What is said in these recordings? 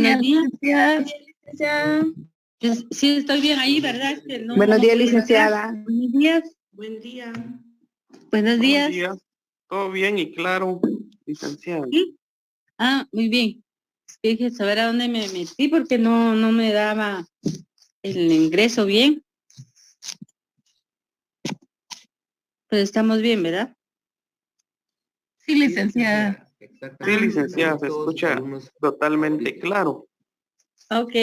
buenos días. Licenciada. Sí, estoy bien ahí, ¿verdad? Es que no, Buenos días, puedo licenciada. entrar. Buenos días. Buen día. Buenos días. Buenos días. Todo bien y claro, licenciada. ¿Sí? Ah, muy bien. Es que dije saber a dónde me metí porque no me daba el ingreso bien. Pero estamos bien, ¿verdad? Sí, licenciada. Sí, licenciada, se escucha totalmente claro. Ok.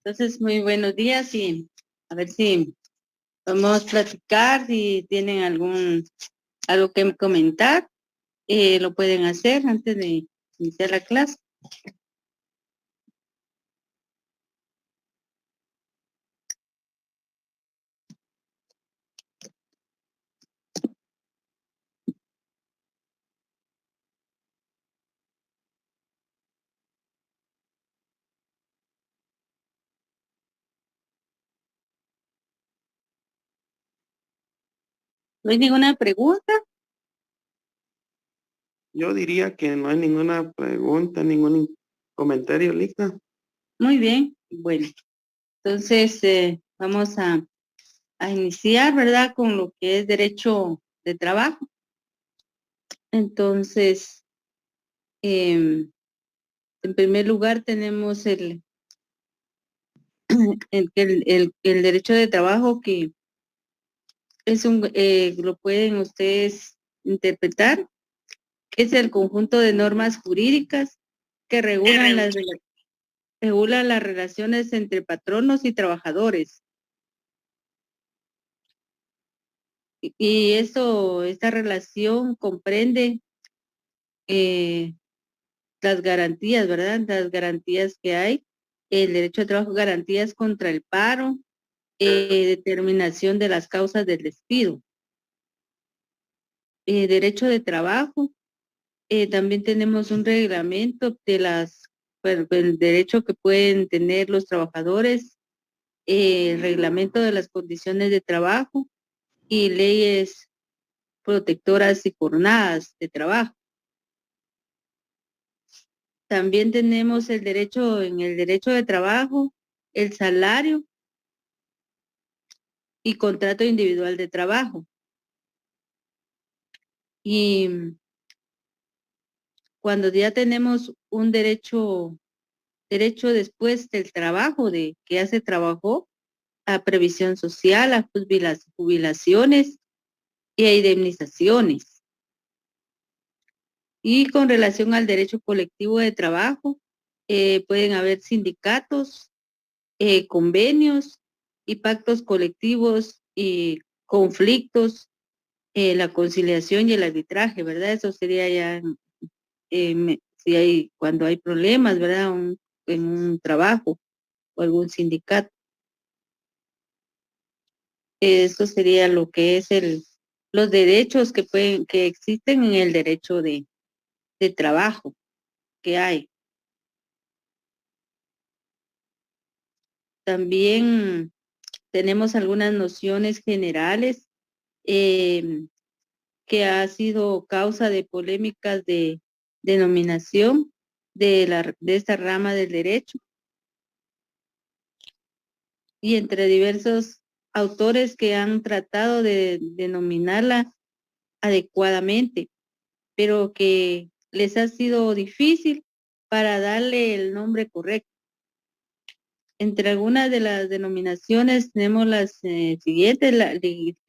Entonces, muy buenos días y a ver si podemos platicar, si tienen algo que comentar, lo pueden hacer antes de iniciar la clase. ¿No hay ninguna pregunta? Yo diría que no hay ninguna pregunta, ningún comentario, Lisa. Muy bien. Bueno, entonces vamos a iniciar, ¿verdad? Con lo que es derecho de trabajo. Entonces, en primer lugar tenemos el derecho de trabajo que es lo pueden ustedes interpretar, que es el conjunto de normas jurídicas que regulan las relaciones entre patronos y trabajadores. Y esta relación comprende las garantías, ¿verdad? Las garantías que hay, el derecho de trabajo, garantías contra el paro, determinación de las causas del despido. Derecho de trabajo, también tenemos un reglamento de el derecho que pueden tener los trabajadores, el reglamento de las condiciones de trabajo y leyes protectoras y jornadas de trabajo. También tenemos en el derecho de trabajo, el salario y contrato individual de trabajo. Y cuando ya tenemos un derecho después del trabajo, de que ya se trabajó, a previsión social, a jubilaciones y a indemnizaciones. Y con relación al derecho colectivo de trabajo, pueden haber sindicatos, convenios y pactos colectivos y conflictos, la conciliación y el arbitraje, ¿verdad? Eso sería ya cuando hay problemas, ¿verdad? En un trabajo o algún sindicato. Eso sería lo que es los derechos que existen en el derecho de trabajo que hay. También tenemos algunas nociones generales que ha sido causa de polémicas de denominación de esta rama del derecho, y entre diversos autores que han tratado de denominarla adecuadamente, pero que les ha sido difícil para darle el nombre correcto. Entre algunas de las denominaciones tenemos las siguientes: la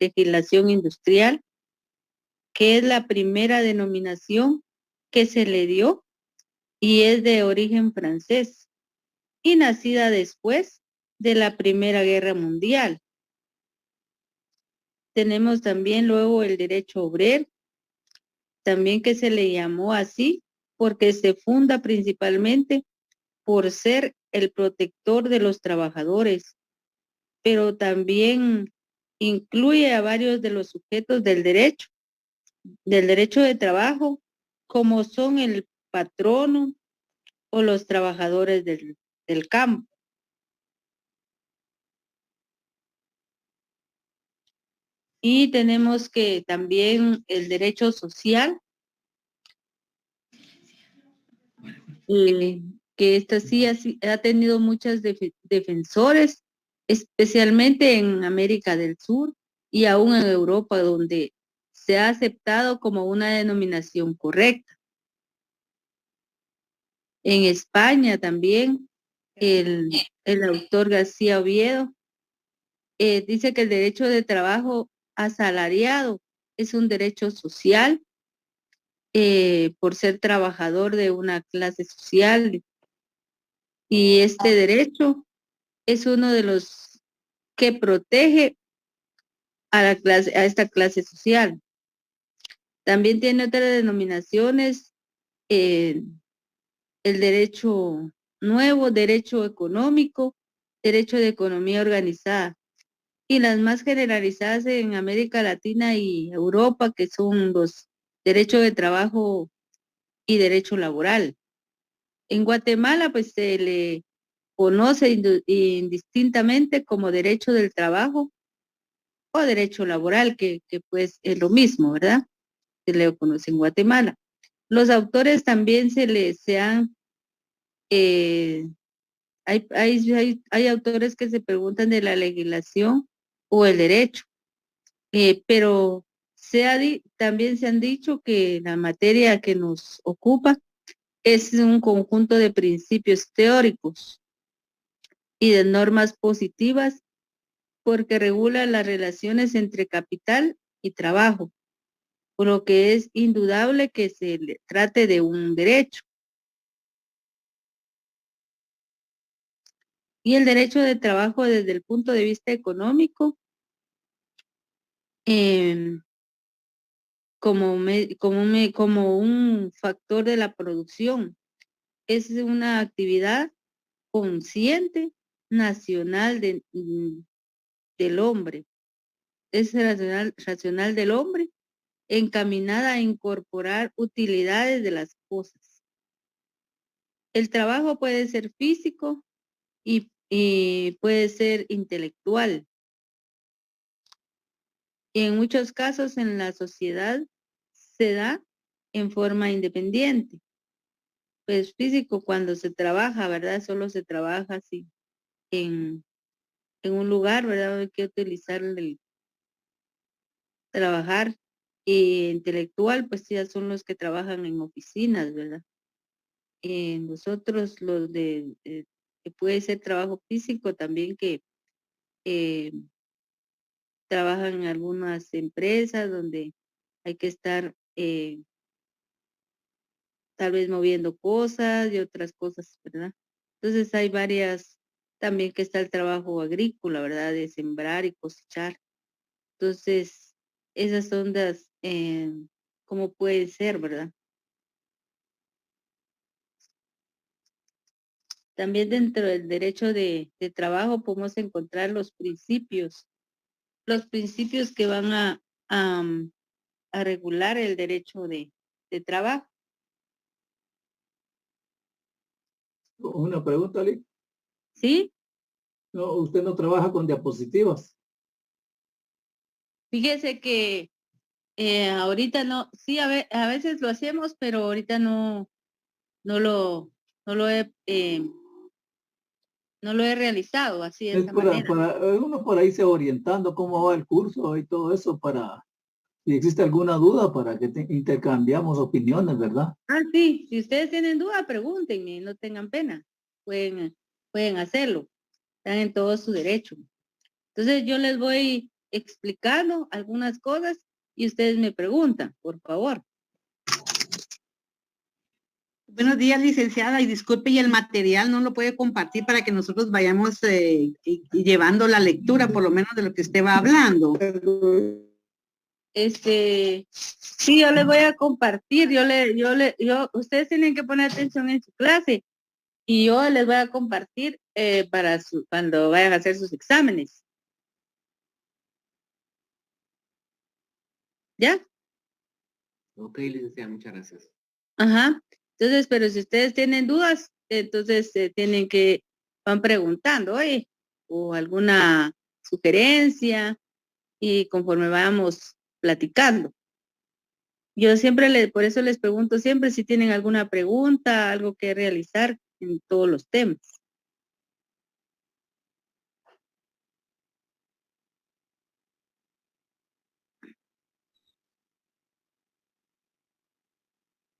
legislación industrial, que es la primera denominación que se le dio y es de origen francés y nacida después de la Primera Guerra Mundial. Tenemos también luego el derecho obrero, también que se le llamó así porque se funda principalmente por ser el protector de los trabajadores, pero también incluye a varios de los sujetos del derecho de trabajo, como son el patrono o los trabajadores del campo. Y tenemos que también el derecho social, que esta sí ha tenido muchos defensores, especialmente en América del Sur y aún en Europa, donde se ha aceptado como una denominación correcta. En España también, el autor García Oviedo dice que el derecho de trabajo asalariado es un derecho social por ser trabajador de una clase social, y este derecho es uno de los que protege a esta clase social. También tiene otras denominaciones, el derecho nuevo, derecho económico, derecho de economía organizada, y las más generalizadas en América Latina y Europa, que son los derechos de trabajo y derecho laboral. En Guatemala, pues se le conoce indistintamente como derecho del trabajo o derecho laboral, que pues es lo mismo, ¿verdad? Se le conoce en Guatemala. Los autores también se han, hay autores que se preguntan de la legislación o el derecho, pero también se han dicho que la materia que nos ocupa es un conjunto de principios teóricos y de normas positivas porque regula las relaciones entre capital y trabajo, por lo que es indudable que se le trate de un derecho. Y el derecho de trabajo desde el punto de vista económico, como un factor de la producción, es una actividad consciente nacional del hombre, es racional del hombre, encaminada a incorporar utilidades de las cosas. El trabajo puede ser físico y puede ser intelectual. Y en muchos casos en la sociedad se da en forma independiente. Pues físico cuando se trabaja, ¿verdad? Solo se trabaja así en un lugar, ¿verdad? Hay que utilizar el trabajar. Y intelectual, pues ya son los que trabajan en oficinas, ¿verdad? Nosotros los que puede ser trabajo físico también, que eh, trabajan en algunas empresas donde hay que estar tal vez moviendo cosas y otras cosas, ¿verdad? Entonces hay varias, también que está el trabajo agrícola, ¿verdad? De sembrar y cosechar. Entonces, esas son las, ¿cómo puede ser, verdad? También dentro del derecho de trabajo podemos encontrar los principios que van a regular el derecho de trabajo. Una pregunta, Ali. ¿Sí? No, usted no trabaja con diapositivas. Fíjese que ahorita no, sí, a veces lo hacemos, pero ahorita no lo, no lo he, no lo he realizado así de Es esa manera. para uno por ahí se orientando cómo va el curso y todo eso para, si existe alguna duda, para que intercambiamos opiniones, ¿verdad? Sí, si ustedes tienen duda, pregúntenme, no tengan pena, pueden hacerlo, están en todo su derecho. Entonces yo les voy explicando algunas cosas y ustedes me preguntan, por favor. Buenos días, licenciada, y disculpe, ¿y el material no lo puede compartir para que nosotros vayamos llevando la lectura, por lo menos de lo que usted va hablando? Sí, yo les voy a compartir, ustedes tienen que poner atención en su clase y yo les voy a compartir cuando vayan a hacer sus exámenes. ¿Ya? Ok, licenciada, muchas gracias. Ajá. Entonces, pero si ustedes tienen dudas, entonces van preguntando, oye, o alguna sugerencia, y conforme vamos platicando. Yo siempre por eso les pregunto siempre si tienen alguna pregunta, algo que realizar, en todos los temas.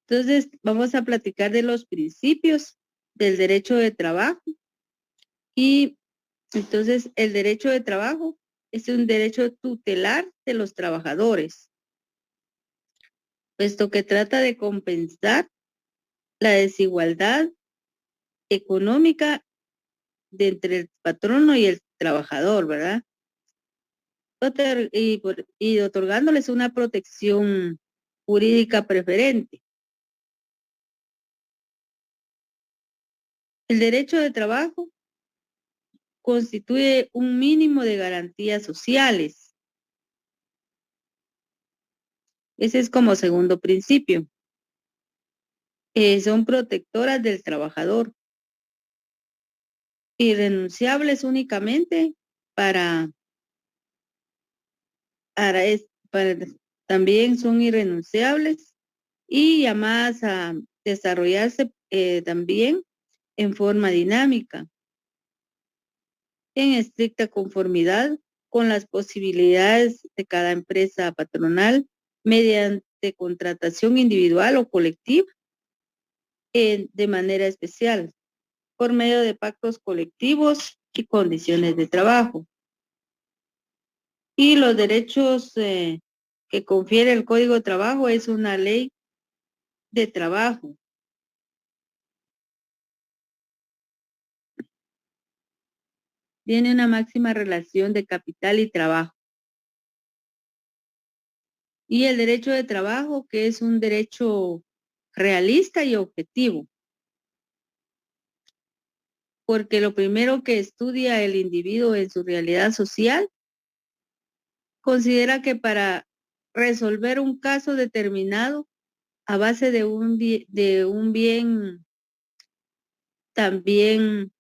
Entonces, vamos a platicar de los principios del derecho de trabajo. Y entonces, el derecho de trabajo es un derecho tutelar de los trabajadores, puesto que trata de compensar la desigualdad económica de entre el patrono y el trabajador, ¿verdad? Y otorgándoles una protección jurídica preferente. El derecho de trabajo constituye un mínimo de garantías sociales. Ese es como segundo principio. Son protectoras del trabajador, irrenunciables únicamente para también son irrenunciables y llamadas a desarrollarse también en forma dinámica, en estricta conformidad con las posibilidades de cada empresa patronal mediante contratación individual o colectiva de manera especial por medio de pactos colectivos y condiciones de trabajo. Y los derechos que confiere el Código de Trabajo es una ley de trabajo. Tiene una máxima relación de capital y trabajo. Y el derecho de trabajo, que es un derecho realista y objetivo. Porque lo primero que estudia el individuo en su realidad social, considera que para resolver un caso determinado a base de un bien, también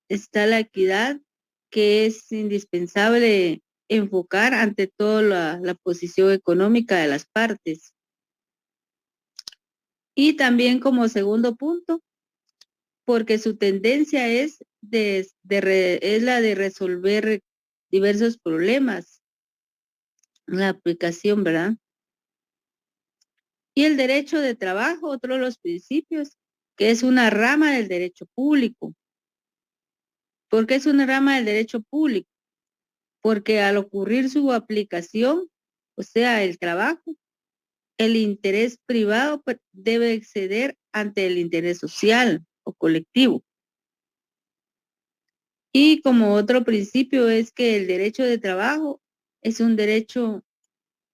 está la equidad, que es indispensable enfocar ante todo la posición económica de las partes. Y también como segundo punto, porque su tendencia es la de resolver diversos problemas, la aplicación, ¿verdad? Y el derecho de trabajo, otro de los principios, que es una rama del derecho público. ¿Por qué es una rama del derecho público? Porque al ocurrir su aplicación, o sea, el trabajo, el interés privado debe exceder ante el interés social o colectivo. Y como otro principio es que el derecho de trabajo es un derecho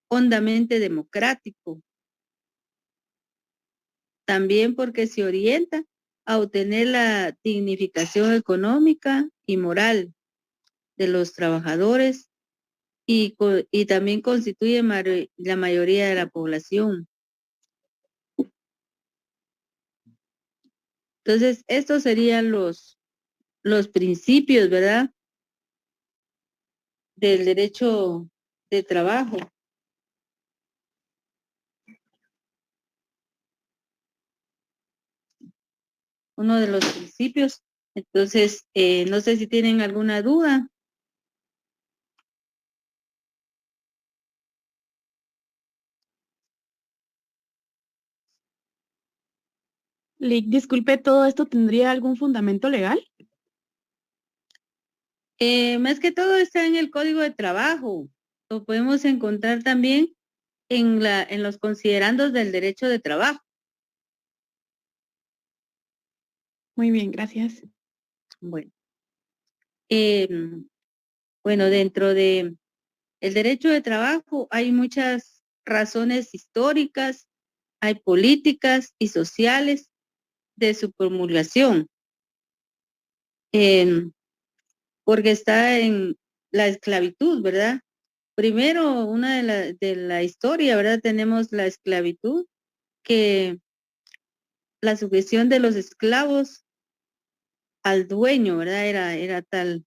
hondamente democrático. También porque se orienta a obtener la dignificación económica y moral de los trabajadores y también constituye la mayoría de la población. Entonces, estos serían los principios, ¿verdad? Del derecho de trabajo. Uno de los principios. Entonces, no sé si tienen alguna duda. Disculpe, ¿todo esto tendría algún fundamento legal? Más que todo está en el Código de Trabajo. Lo podemos encontrar también en los considerandos del derecho de trabajo. Muy bien, gracias. Bueno. Bueno, dentro de el derecho de trabajo hay muchas razones históricas, hay políticas y sociales de su promulgación. Porque está en la esclavitud, ¿verdad? Primero, una de la historia, ¿verdad? Tenemos la esclavitud, que la sujeción de los esclavos al dueño, ¿verdad? Era tal.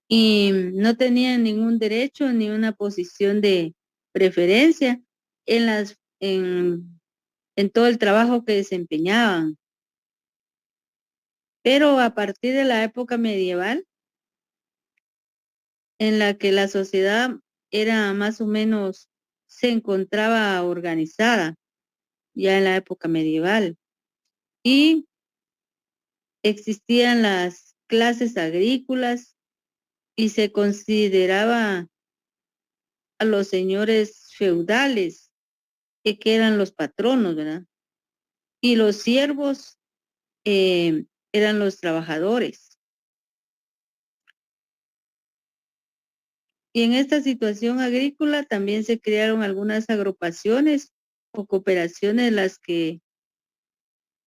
Y no tenían ningún derecho ni una posición de preferencia en todo el trabajo que desempeñaban. Pero a partir de la época medieval, en la que la sociedad era más o menos, se encontraba organizada ya en la época medieval y existían las clases agrícolas y se consideraba a los señores feudales, que eran los patronos, ¿verdad? Y los siervos eran los trabajadores. Y en esta situación agrícola también se crearon algunas agrupaciones o cooperaciones las que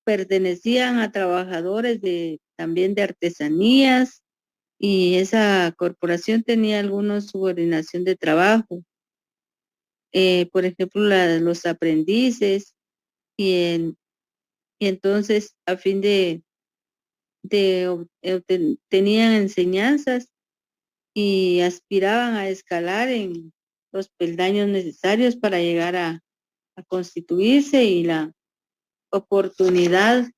pertenecían a trabajadores también de artesanías, y esa corporación tenía alguna subordinación de trabajo. Por ejemplo, los aprendices, y entonces a fin tenían enseñanzas y aspiraban a escalar en los peldaños necesarios para llegar a constituirse, y la oportunidad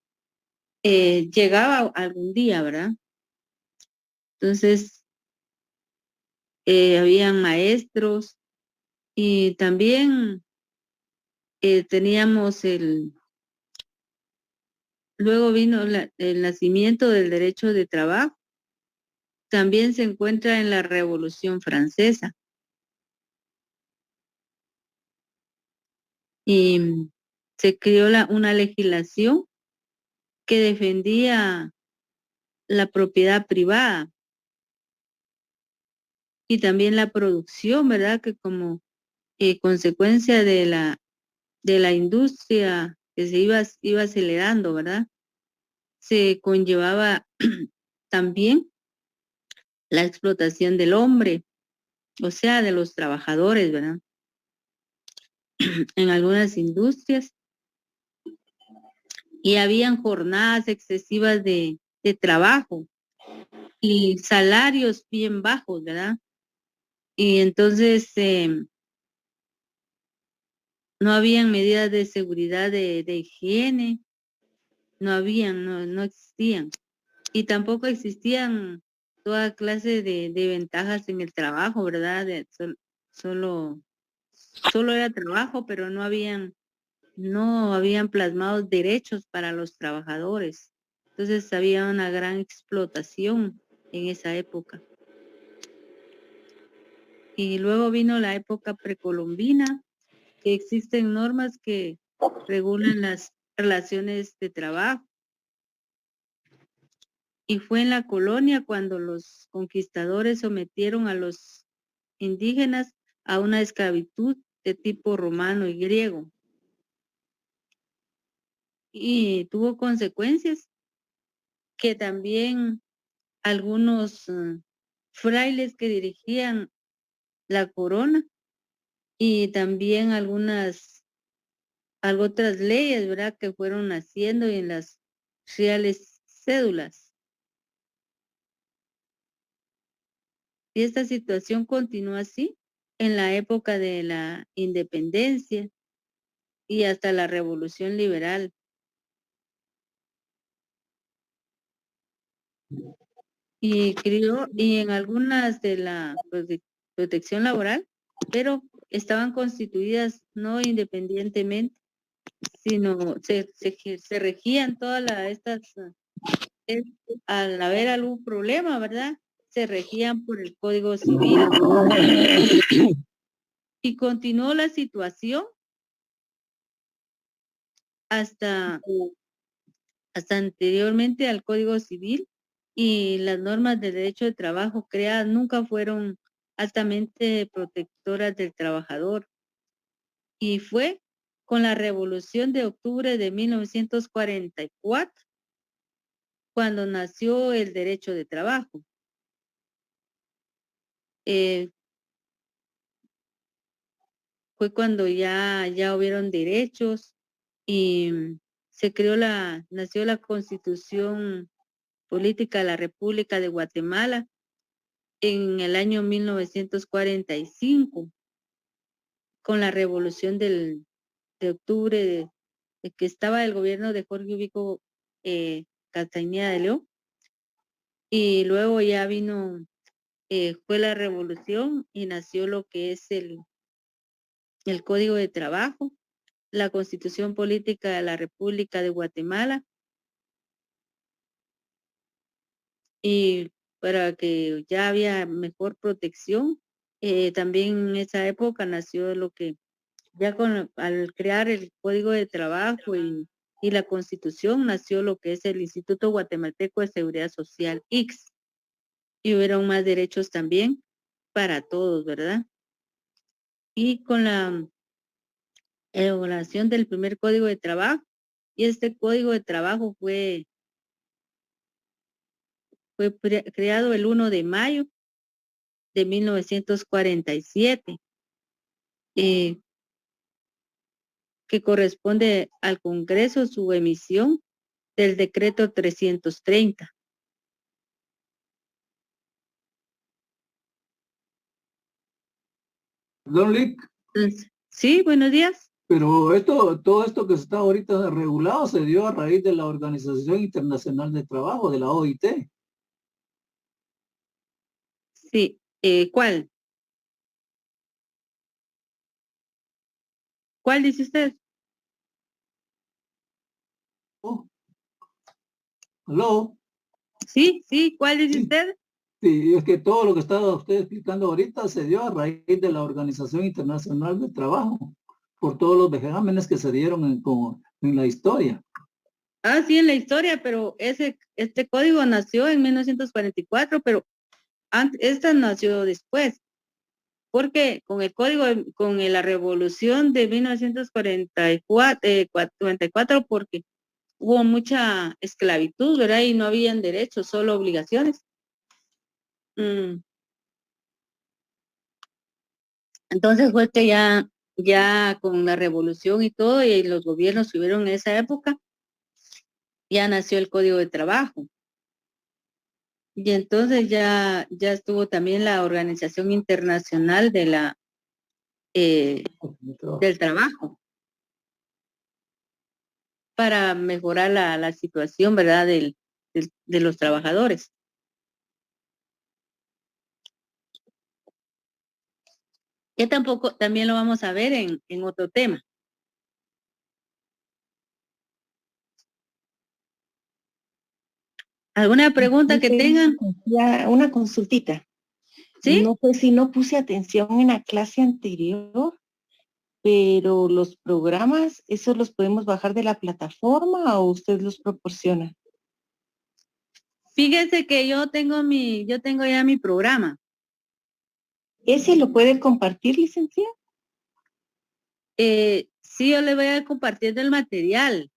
llegaba algún día, ¿verdad? Entonces, habían maestros y también teníamos luego vino el nacimiento del derecho de trabajo. También se encuentra en la Revolución Francesa. Y se creó una legislación que defendía la propiedad privada y también la producción, ¿verdad? Que como consecuencia de la industria que se iba acelerando, ¿verdad? Se conllevaba también la explotación del hombre, o sea, de los trabajadores, ¿verdad? En algunas industrias, y habían jornadas excesivas de trabajo y salarios bien bajos, ¿verdad? Y entonces no habían medidas de seguridad de higiene, no existían. Y tampoco existían toda clase de ventajas en el trabajo, ¿verdad? Solo era trabajo, pero no habían plasmados derechos para los trabajadores. Entonces había una gran explotación en esa época. Y luego vino la época precolombina, que existen normas que regulan las relaciones de trabajo. Y fue en la colonia cuando los conquistadores sometieron a los indígenas a una esclavitud de tipo romano y griego. Y tuvo consecuencias que también algunos frailes que dirigían la corona, y también otras leyes, ¿verdad?, que fueron naciendo en las reales cédulas. Y esta situación continuó así en la época de la independencia y hasta la Revolución Liberal. Y en algunas de la protección laboral, pero estaban constituidas no independientemente, sino se regían todas estas, al haber algún problema, ¿verdad? Se regían por el Código Civil. Y continuó la situación hasta anteriormente al Código Civil, y las normas de derecho de trabajo creadas nunca fueron altamente protectoras del trabajador. Y fue con la Revolución de Octubre de 1944 cuando nació el derecho de trabajo. Fue cuando ya hubieron derechos y nació la Constitución Política de la República de Guatemala en el año 1945, con la revolución de octubre, de que estaba el gobierno de Jorge Ubico Castañeda de León. y luego ya vino, fue la revolución y nació lo que es el Código de Trabajo, la Constitución Política de la República de Guatemala, y para que ya había mejor protección. También en esa época nació lo que ya al crear el Código de Trabajo y la Constitución, nació lo que es el Instituto Guatemalteco de Seguridad Social, IX, y hubieron más derechos también para todos, ¿verdad? Y con la elaboración del primer Código de Trabajo, y este Código de Trabajo fue creado el 1 de mayo de 1947, que corresponde al Congreso su emisión del decreto 330. Don Lick, Entonces, sí, buenos días. pero todo esto que está ahorita regulado se dio a raíz de la Organización Internacional de Trabajo, de la OIT. Sí, ¿cuál? ¿Cuál dice usted? Oh, ¿aló? Sí, sí, ¿cuál dice Sí. usted? Sí, es que todo lo que estaba usted explicando ahorita se dio a raíz de la Organización Internacional de Trabajo, por todos los vejámenes que se dieron en la historia. Ah, sí, en la historia, pero este código nació en 1944, pero esta nació después, porque con el código, con la revolución de 1944, porque hubo mucha esclavitud, ¿verdad? Y no habían derechos, solo obligaciones. Entonces fue que ya con la revolución y todo, y los gobiernos que hubieron en esa época, ya nació el Código de Trabajo. Y entonces ya estuvo también la Organización Internacional del Trabajo para mejorar la situación, ¿verdad?, de los trabajadores. Que también lo vamos a ver en otro tema. ¿Alguna pregunta que tengan? Una consultita. ¿Sí? No sé si no puse atención en la clase anterior, pero los programas, ¿esos los podemos bajar de la plataforma o usted los proporciona? Fíjese que yo tengo ya mi programa. ¿Ese lo puede compartir, licenciada? Sí, yo le voy a compartir el material.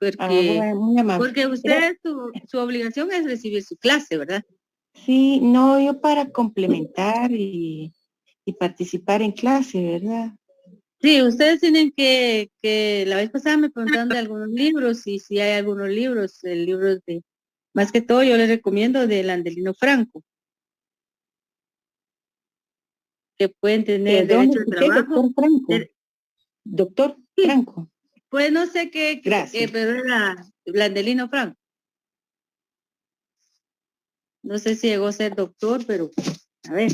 Bueno, muy amable. Porque usted, su obligación es recibir su clase, ¿verdad? Sí, no, yo para complementar y participar en clase, ¿verdad? Sí, ustedes tienen que la vez pasada me preguntaron de algunos libros, y si hay algunos libros, más que todo yo les recomiendo del Andelino Franco, que pueden tener Perdón, derecho de escuché, trabajo. doctor Franco. Eh, Doctor sí. Franco. Pues no sé Gracias. pero era Andelino Franco. No sé si llegó a ser doctor, pero a ver.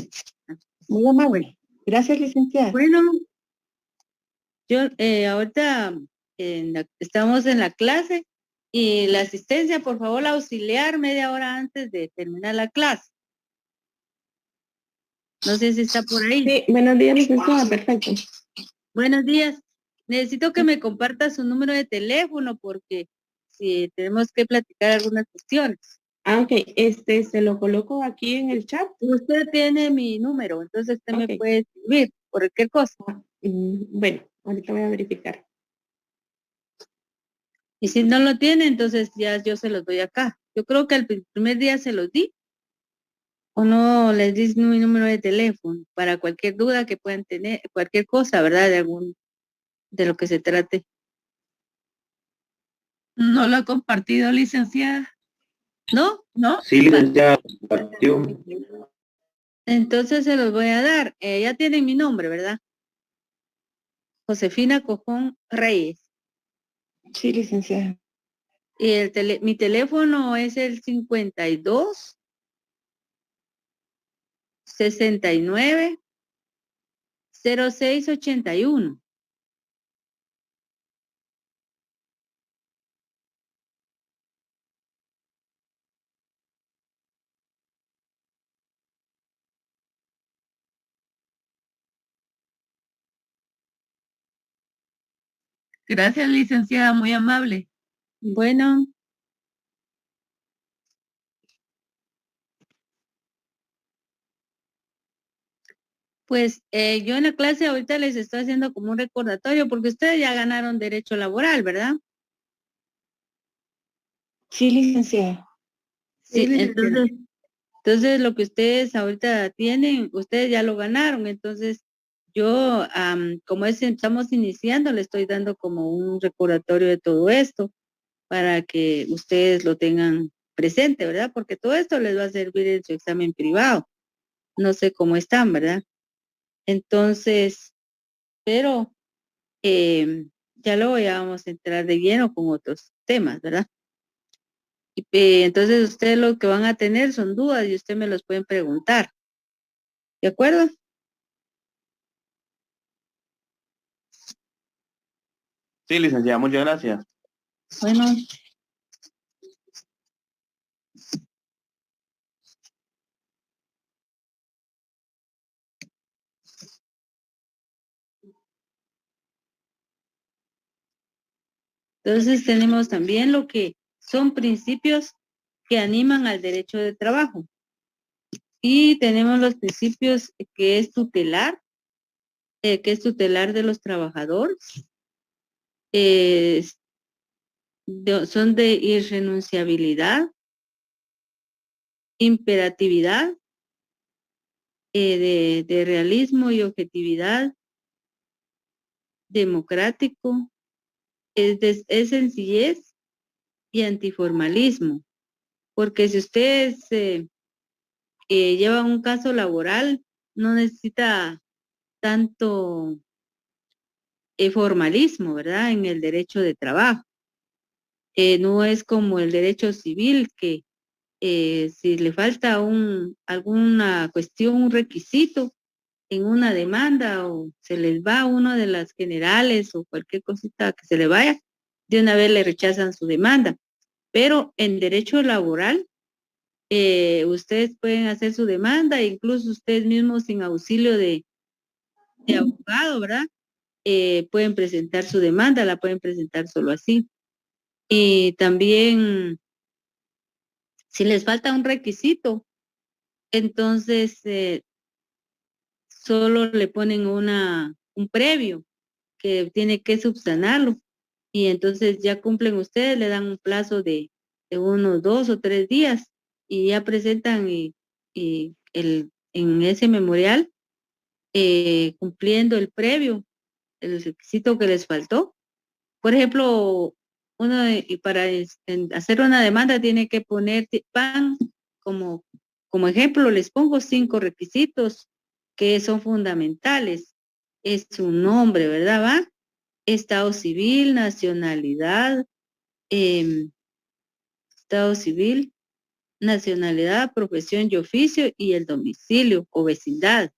Muy amable. Gracias, licenciada. Bueno, yo ahorita estamos en la clase, y la asistencia, por favor, la auxiliar media hora antes de terminar la clase. No sé si está por ahí. Sí, buenos días, licenciada, perfecto. Buenos días. Necesito que me comparta su número de teléfono, porque si tenemos que platicar algunas cuestiones. Ah, ok, se lo coloco aquí en el chat. Usted tiene mi número, entonces usted me puede escribir por cualquier cosa. Bueno, ahorita voy a verificar. Y si no lo tiene, entonces ya yo se los doy acá. Yo creo que el primer día se los di, o no les di mi número de teléfono para cualquier duda que puedan tener, cualquier cosa, ¿verdad? De lo que se trate. ¿No lo ha compartido, licenciada? ¿No? ¿No? Sí, licenciada, compartió. Entonces se los voy a dar. Ya tienen mi nombre, ¿verdad? Josefina Cojón Reyes. Sí, licenciada. Y mi teléfono es el 52 69 06 81. Gracias, licenciada, muy amable. Bueno, pues yo en la clase ahorita les estoy haciendo como un recordatorio porque ustedes ya ganaron derecho laboral, ¿verdad? Sí, licenciada. Sí, Sí, licenciada. entonces lo que ustedes ahorita tienen, ustedes ya lo ganaron. Entonces yo, como estamos iniciando, le estoy dando como un recordatorio de todo esto para que ustedes lo tengan presente, ¿verdad? Porque todo esto les va a servir en su examen privado. No sé cómo están, ¿verdad? Entonces, pero ya luego ya vamos a entrar de lleno con otros temas, ¿verdad? Y, entonces ustedes lo que van a tener son dudas y ustedes me los pueden preguntar. ¿De acuerdo? Sí, licenciada, muchas gracias. Bueno, entonces tenemos también lo que son principios que animan al derecho de trabajo. Y tenemos los principios que es tutelar de los trabajadores. Son de irrenunciabilidad, imperatividad, de realismo y objetividad, democrático, es sencillez y antiformalismo. Porque si ustedes llevan un caso laboral, no necesita tanto formalismo, ¿verdad? En el derecho de trabajo. No es como el derecho civil que si le falta alguna cuestión, un requisito en una demanda o se les va uno de las generales o cualquier cosita que se le vaya, de una vez le rechazan su demanda. Pero en derecho laboral, ustedes pueden hacer su demanda, incluso ustedes mismos sin auxilio de abogado, ¿verdad? Pueden presentar su demanda, la pueden presentar solo así. Y también, si les falta un requisito, entonces solo le ponen un previo que tiene que subsanarlo. Y entonces ya cumplen ustedes, le dan un plazo de unos 2 o 3 días y ya presentan en ese memorial, cumpliendo el previo, el requisito que les faltó. Por ejemplo, y para hacer una demanda tiene que poner como ejemplo, les pongo 5 requisitos que son fundamentales. Es su nombre, ¿verdad? ¿Va? Estado civil, nacionalidad, estado civil, nacionalidad, profesión y oficio y el domicilio o vecindad.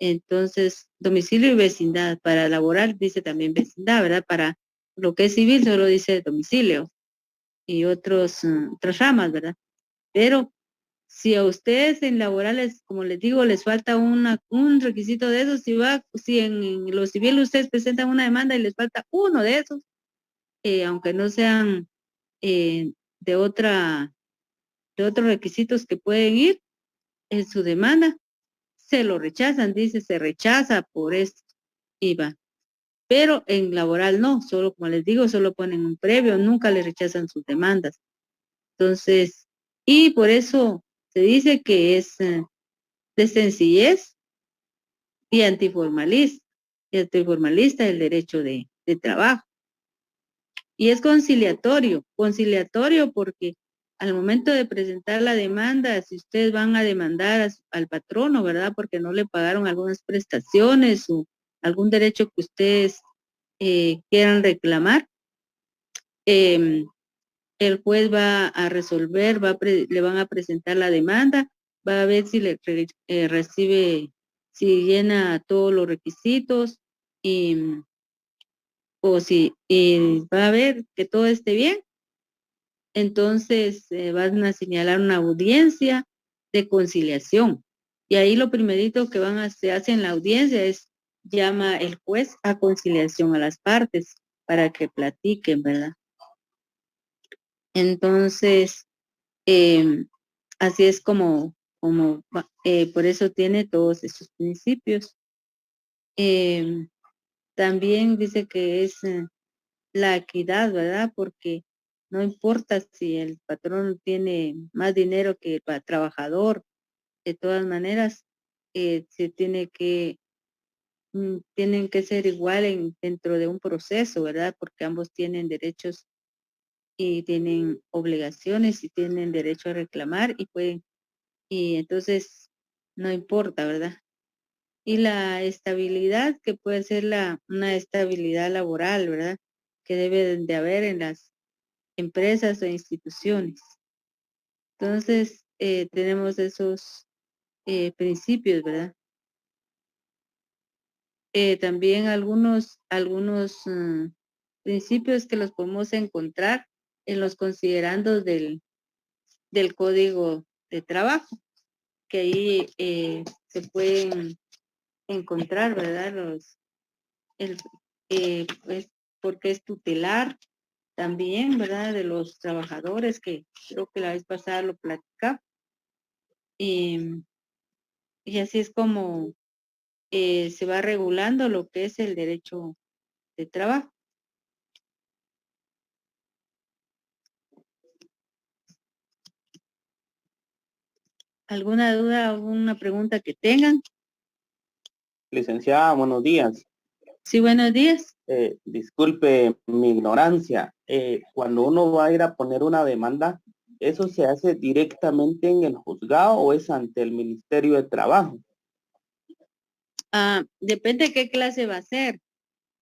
Entonces, domicilio y vecindad. Para laboral dice también vecindad, ¿verdad? Para lo que es civil solo dice domicilio y otras ramas, ¿verdad? Pero si a ustedes en laborales, como les digo, les falta un requisito de esos, si en lo civil ustedes presentan una demanda y les falta uno de esos, aunque no sean eh, de otros requisitos que pueden ir en su demanda, se lo rechazan, dice, se rechaza por esto, y va. Pero en laboral no, solo como les digo, solo ponen un previo, nunca le rechazan sus demandas. Entonces, y por eso se dice que es de sencillez y antiformalista el derecho de trabajo. Y es conciliatorio porque al momento de presentar la demanda, si ustedes van a demandar al patrono, ¿verdad? Porque no le pagaron algunas prestaciones o algún derecho que ustedes quieran reclamar, el juez va a resolver, le van a presentar la demanda, va a ver si recibe, si llena todos los requisitos y, o si va a ver que todo esté bien. Entonces van a señalar una audiencia de conciliación. Y ahí lo primerito que se hace en la audiencia es llama el juez a conciliación a las partes para que platiquen, ¿verdad? Entonces, así es como por eso tiene todos esos principios. También dice que es la equidad, ¿verdad? Porque no importa si el patrón tiene más dinero que el trabajador, de todas maneras, se tienen que ser igual dentro de un proceso, ¿verdad? Porque ambos tienen derechos y tienen obligaciones y tienen derecho a reclamar y entonces no importa, ¿verdad? Y la estabilidad, que puede ser una estabilidad laboral, ¿verdad? Que debe de haber en las empresas o instituciones. Entonces, tenemos esos principios, ¿verdad? También algunos principios que los podemos encontrar en los considerandos del Código de Trabajo, que ahí se pueden encontrar, ¿verdad? Pues, porque es tutelar también, ¿verdad? De los trabajadores, que creo que la vez pasada lo platicaba. Y así es como se va regulando lo que es el derecho de trabajo. ¿Alguna duda, alguna pregunta que tengan? Licenciada, buenos días. Sí, buenos días. Disculpe mi ignorancia. Cuando uno va a ir a poner una demanda, ¿eso se hace directamente en el juzgado o es ante el Ministerio de Trabajo? Depende de qué clase va a ser.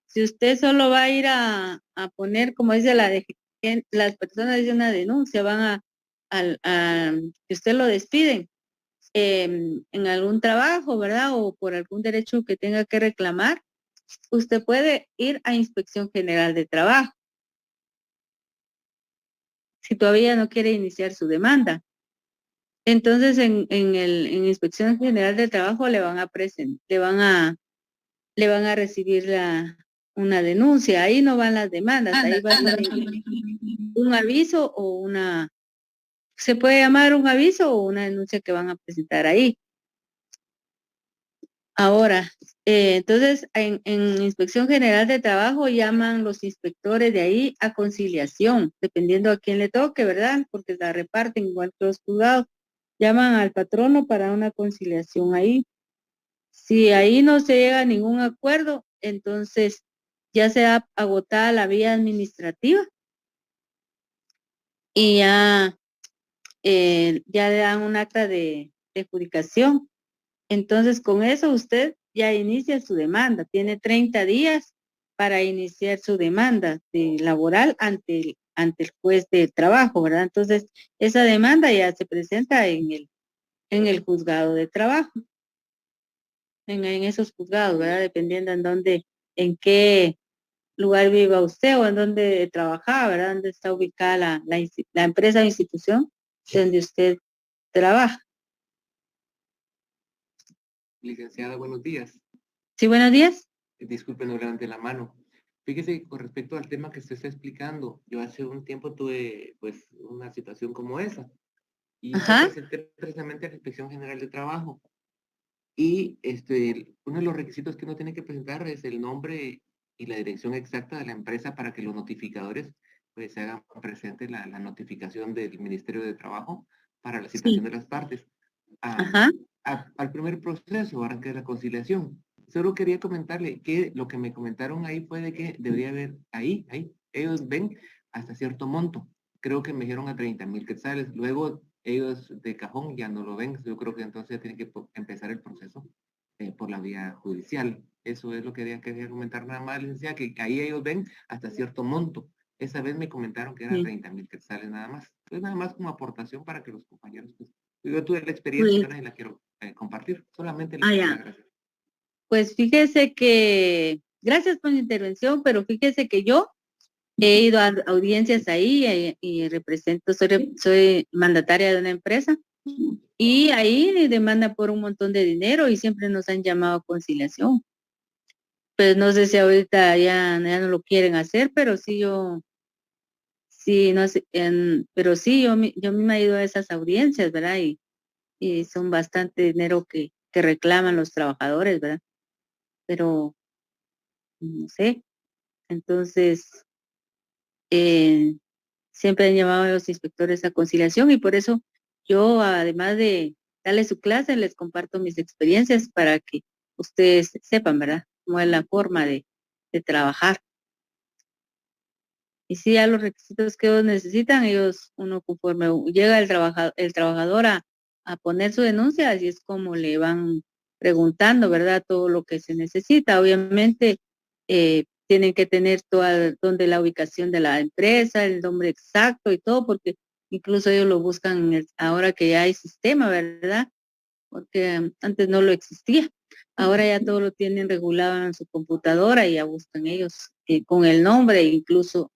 Si usted solo va a ir a poner, como dice las personas dicen una denuncia, van que usted lo despiden en algún trabajo, ¿verdad? O por algún derecho que tenga que reclamar, usted puede ir a Inspección General de Trabajo. Si todavía no quiere iniciar su demanda. Entonces, en Inspección General de Trabajo le van a recibir una denuncia. Ahí no van las demandas, ahí va a estar un aviso se puede llamar un aviso o una denuncia que van a presentar ahí. Ahora, entonces, en Inspección General de Trabajo llaman los inspectores de ahí a conciliación, dependiendo a quién le toque, ¿verdad? Porque la reparten igual que los juzgados. Llaman al patrono para una conciliación ahí. Si ahí no se llega a ningún acuerdo, entonces ya se ha agotada la vía administrativa y ya le dan un acta de adjudicación. Entonces, con eso usted ya inicia su demanda. Tiene 30 días para iniciar su demanda laboral ante el juez de trabajo, ¿verdad? Entonces, esa demanda ya se presenta en el juzgado de trabajo. En esos juzgados, ¿verdad? Dependiendo en qué lugar viva usted o en dónde trabajaba, ¿verdad? Dónde está ubicada la empresa o institución donde usted trabaja. Licenciada, buenos días. Sí, buenos días. Disculpe, no levante la mano. Fíjese, con respecto al tema que usted está explicando, yo hace un tiempo tuve, pues, una situación como esa. Y me presenté precisamente a la Inspección General de Trabajo. Y uno de los requisitos que uno tiene que presentar es el nombre y la dirección exacta de la empresa para que los notificadores pues se hagan presente la notificación del Ministerio de Trabajo para la citación de las partes. Al primer proceso, ahora que es la conciliación. Solo quería comentarle que lo que me comentaron ahí fue de que debería haber ahí, ellos ven hasta cierto monto. Creo que me dijeron a 30,000 quetzales. Luego ellos de cajón ya no lo ven. Yo creo que entonces tienen que empezar el proceso por la vía judicial. Eso es lo que quería comentar nada más, licenciada, que ahí ellos ven hasta cierto monto. Esa vez me comentaron que eran Sí. 30,000 quetzales nada más. Entonces, nada más como aportación para que los compañeros, pues, yo tuve la experiencia, Pues, ¿verdad? Y la quiero compartir. Solamente les ah, doy las ya. gracias. Pues fíjese que, gracias por su intervención, pero fíjese que yo he ido a audiencias ahí y represento, soy mandataria de una empresa y ahí demanda por un montón de dinero y siempre nos han llamado a conciliación. Pues no sé si ahorita ya no lo quieren hacer, pero sí sí, no sé, pero sí, yo misma he ido a esas audiencias, ¿verdad? Y son bastante dinero que reclaman los trabajadores, ¿verdad? Pero no sé, entonces eh, siempre han llamado a los inspectores a conciliación y por eso yo, además de darles su clase, les comparto mis experiencias para que ustedes sepan, ¿verdad? Cómo es la forma de trabajar. Y sí, a los requisitos que ellos necesitan, uno conforme llega el trabajador a poner su denuncia, así es como le van preguntando, ¿verdad? Todo lo que se necesita. Obviamente, tienen que tener donde la ubicación de la empresa, el nombre exacto y todo, porque incluso ellos lo buscan ahora que ya hay sistema, ¿verdad? Porque antes no lo existía. Ahora ya todo lo tienen regulado en su computadora y ya buscan ellos con el nombre, e incluso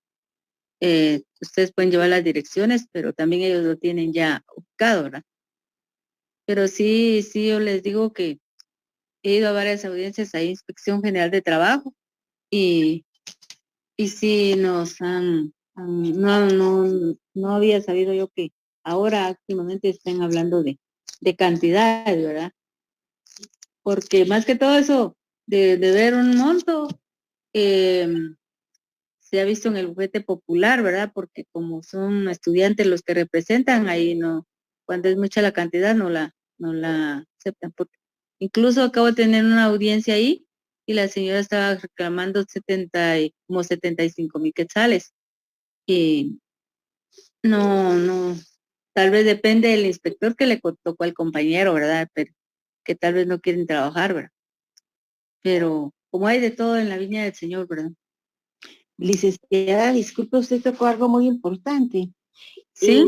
ustedes pueden llevar las direcciones, pero también ellos lo tienen ya ubicado, ¿verdad? Pero sí, yo les digo que he ido a varias audiencias a Inspección General de Trabajo y, y sí no había sabido yo que ahora últimamente estén hablando de cantidades, ¿verdad? Porque más que todo eso de ver un monto, eh, se ha visto en el bufete popular, ¿verdad? Porque como son estudiantes los que representan, ahí no, cuando es mucha la cantidad, no la aceptan. Porque incluso acabo de tener una audiencia ahí y la señora estaba reclamando como 75,000 quetzales. Y no, tal vez depende del inspector que le tocó al compañero, ¿verdad? Pero que tal vez no quieren trabajar, ¿verdad? Pero como hay de todo en la viña del Señor, ¿verdad? Licenciada, disculpe, usted tocó algo muy importante. Sí,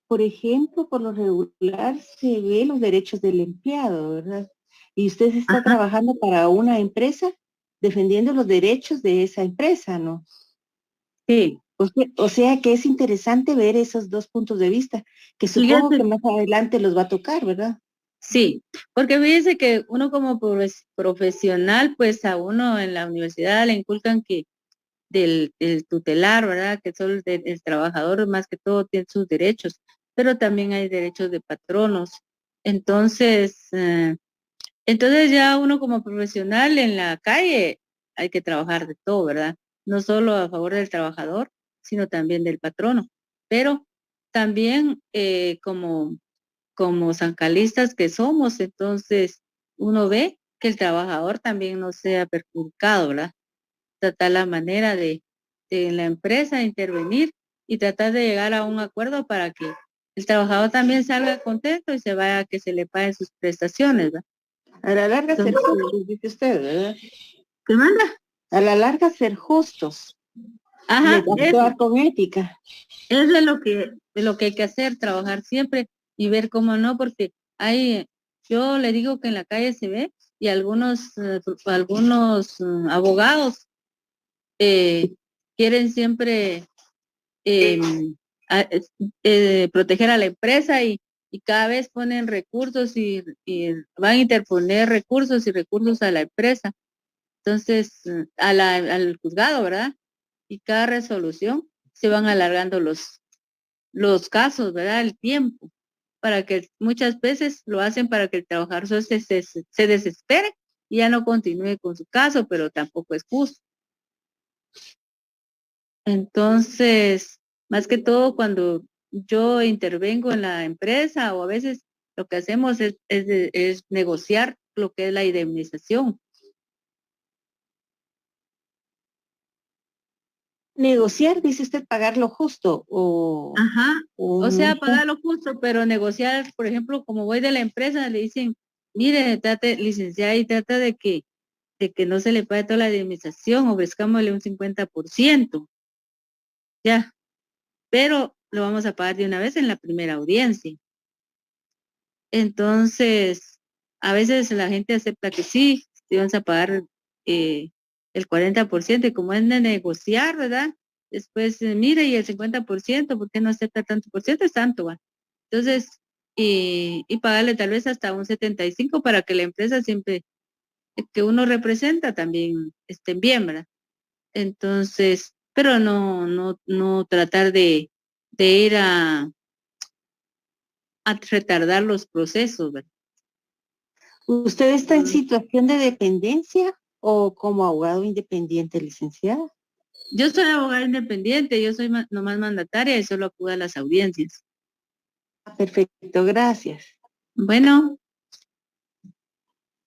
Por ejemplo, por lo regular se ve los derechos del empleado, ¿verdad? Y usted está ajá, trabajando para una empresa defendiendo los derechos de esa empresa, ¿no? sí. O sea que es interesante ver esos dos puntos de vista, que supongo Fíjate. que más adelante los va a tocar, ¿verdad? Sí, porque fíjese que uno como profesional, pues a uno en la universidad le inculcan que del tutelar, ¿verdad? Que solo el trabajador más que todo tiene sus derechos, pero también hay derechos de patronos. Entonces, entonces ya uno como profesional en la calle hay que trabajar de todo, ¿verdad? No solo a favor del trabajador, sino también del patrono. Pero también como zancalistas que somos, entonces uno ve que el trabajador también no sea perjudicado, ¿verdad? Tratar la manera de la empresa intervenir y tratar de llegar a un acuerdo para que el trabajador también salga contento y se vaya a que se le paguen sus prestaciones, ¿verdad? A la larga ser Entonces, justos, dice usted, ¿verdad? ¿qué manda? A la larga ser justos y Ajá, actuar con ética. es de lo que hay que hacer, trabajar siempre y ver cómo no, porque yo le digo que en la calle se ve y algunos abogados eh, quieren siempre a- es- proteger a la empresa y cada vez ponen recursos y van a interponer recursos y recursos a la empresa. Entonces, al juzgado, ¿verdad? Y cada resolución se van alargando los casos, ¿verdad? El tiempo, para que muchas veces lo hacen para que el trabajador se desespere y ya no continúe con su caso, pero tampoco es justo. Entonces, más que todo cuando yo intervengo en la empresa o a veces lo que hacemos es negociar lo que es la indemnización. Negociar, dice usted, pagar lo justo Ajá, o o sea, pagar lo justo, pero negociar, por ejemplo, como voy de la empresa, le dicen, mire, trate, licenciada, y trata de que no se le pague toda la indemnización, ofrezcámosle un 50%. ya, pero lo vamos a pagar de una vez en la primera audiencia. Entonces, a veces la gente acepta que sí vamos a pagar el 40%, y como es de negociar, ¿verdad? Después, mira, y el 50%, ¿por qué no acepta tanto por ciento? Es tanto, ¿va? Entonces, y pagarle tal vez hasta un 75% para que la empresa siempre que uno representa también estén bien, ¿verdad? Entonces, pero no tratar de ir a retardar los procesos, ¿verdad? ¿Usted está en situación de dependencia o como abogado independiente, licenciada? Yo soy abogada independiente, yo soy nomás mandataria y solo acudo a las audiencias. Perfecto, gracias. Bueno,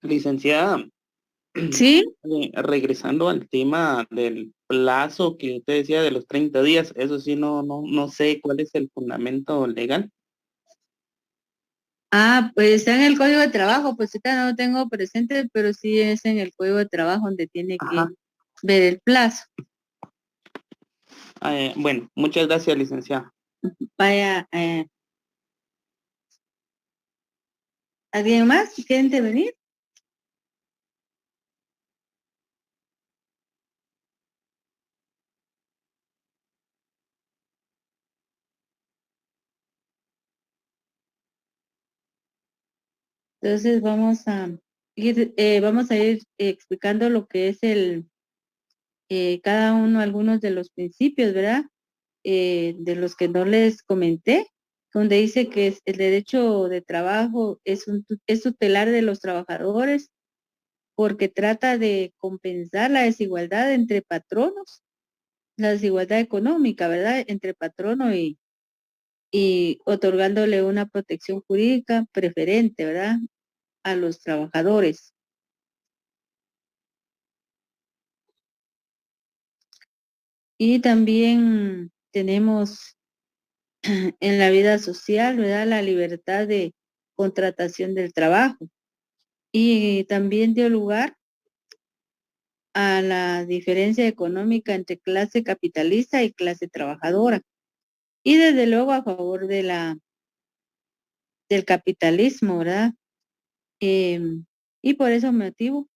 Licenciada, sí, regresando al tema del plazo que usted decía de los 30 días, eso sí no sé cuál es el fundamento legal. pues está en el Código de Trabajo, pues ahorita no lo tengo presente, pero sí es en el Código de Trabajo donde tiene que ver el plazo. Bueno, muchas gracias, licenciada. Vaya, ¿alguien más quiere intervenir? Entonces vamos a ir explicando lo que es cada uno, algunos de los principios, ¿verdad? De los que no les comenté, donde dice que el derecho de trabajo es tutelar de los trabajadores porque trata de compensar la desigualdad entre patronos, la desigualdad económica, ¿verdad? Entre patrono y otorgándole una protección jurídica preferente, ¿verdad? A los trabajadores. Y también tenemos en la vida social, ¿verdad? La libertad de contratación del trabajo. Y también dio lugar a la diferencia económica entre clase capitalista y clase trabajadora. Y desde luego a favor del capitalismo, ¿verdad? Y por ese motivo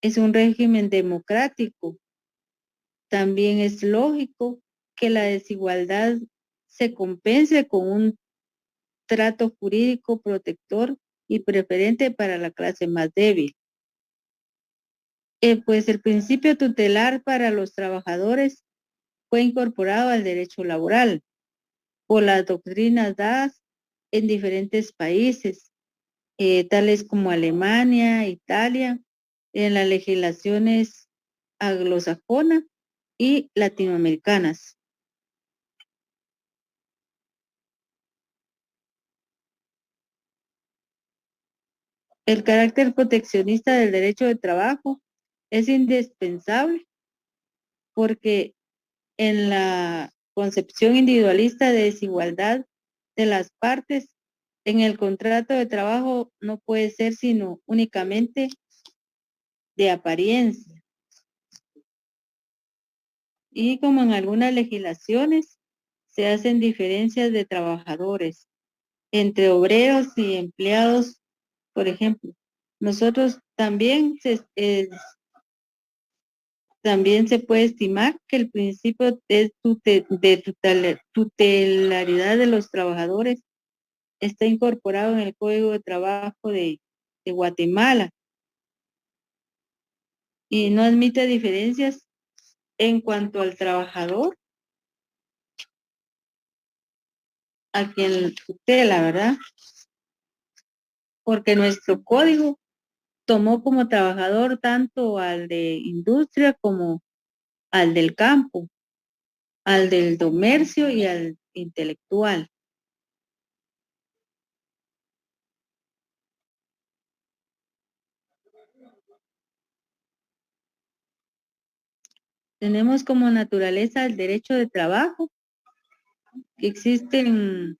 es un régimen democrático. También es lógico que la desigualdad se compense con un trato jurídico protector y preferente para la clase más débil. Pues el principio tutelar para los trabajadores fue incorporado al derecho laboral por las doctrinas dadas en diferentes países, tales como Alemania, Italia, en las legislaciones anglosajonas y latinoamericanas. El carácter proteccionista del derecho de trabajo es indispensable porque en la concepción individualista de desigualdad de las partes, en el contrato de trabajo no puede ser sino únicamente de apariencia. Y como en algunas legislaciones se hacen diferencias de trabajadores entre obreros y empleados, por ejemplo. Nosotros también también se puede estimar que el principio de tutelaridad de los trabajadores está incorporado en el Código de Trabajo de Guatemala y no admite diferencias en cuanto al trabajador a quien tutela, ¿verdad? Porque nuestro código tomó como trabajador tanto al de industria como al del campo, al del comercio y al intelectual. Tenemos como naturaleza el derecho de trabajo, que existen,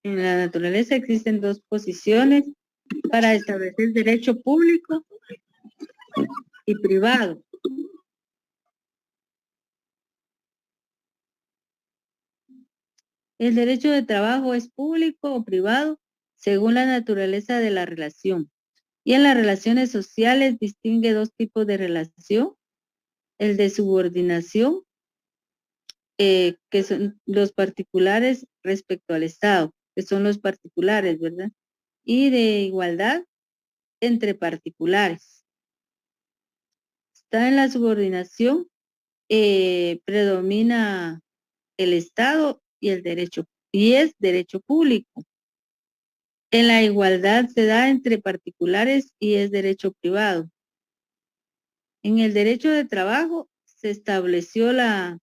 en la naturaleza existen dos posiciones para establecer derecho público y privado. El derecho de trabajo es público o privado según la naturaleza de la relación. Y en las relaciones sociales distingue dos tipos de relación. El de subordinación, que son los particulares respecto al Estado, que son los particulares, ¿verdad? Y de igualdad entre particulares. Está en la subordinación, predomina el Estado y el derecho, y es derecho público. En la igualdad se da entre particulares y es derecho privado. En el derecho de trabajo se estableció la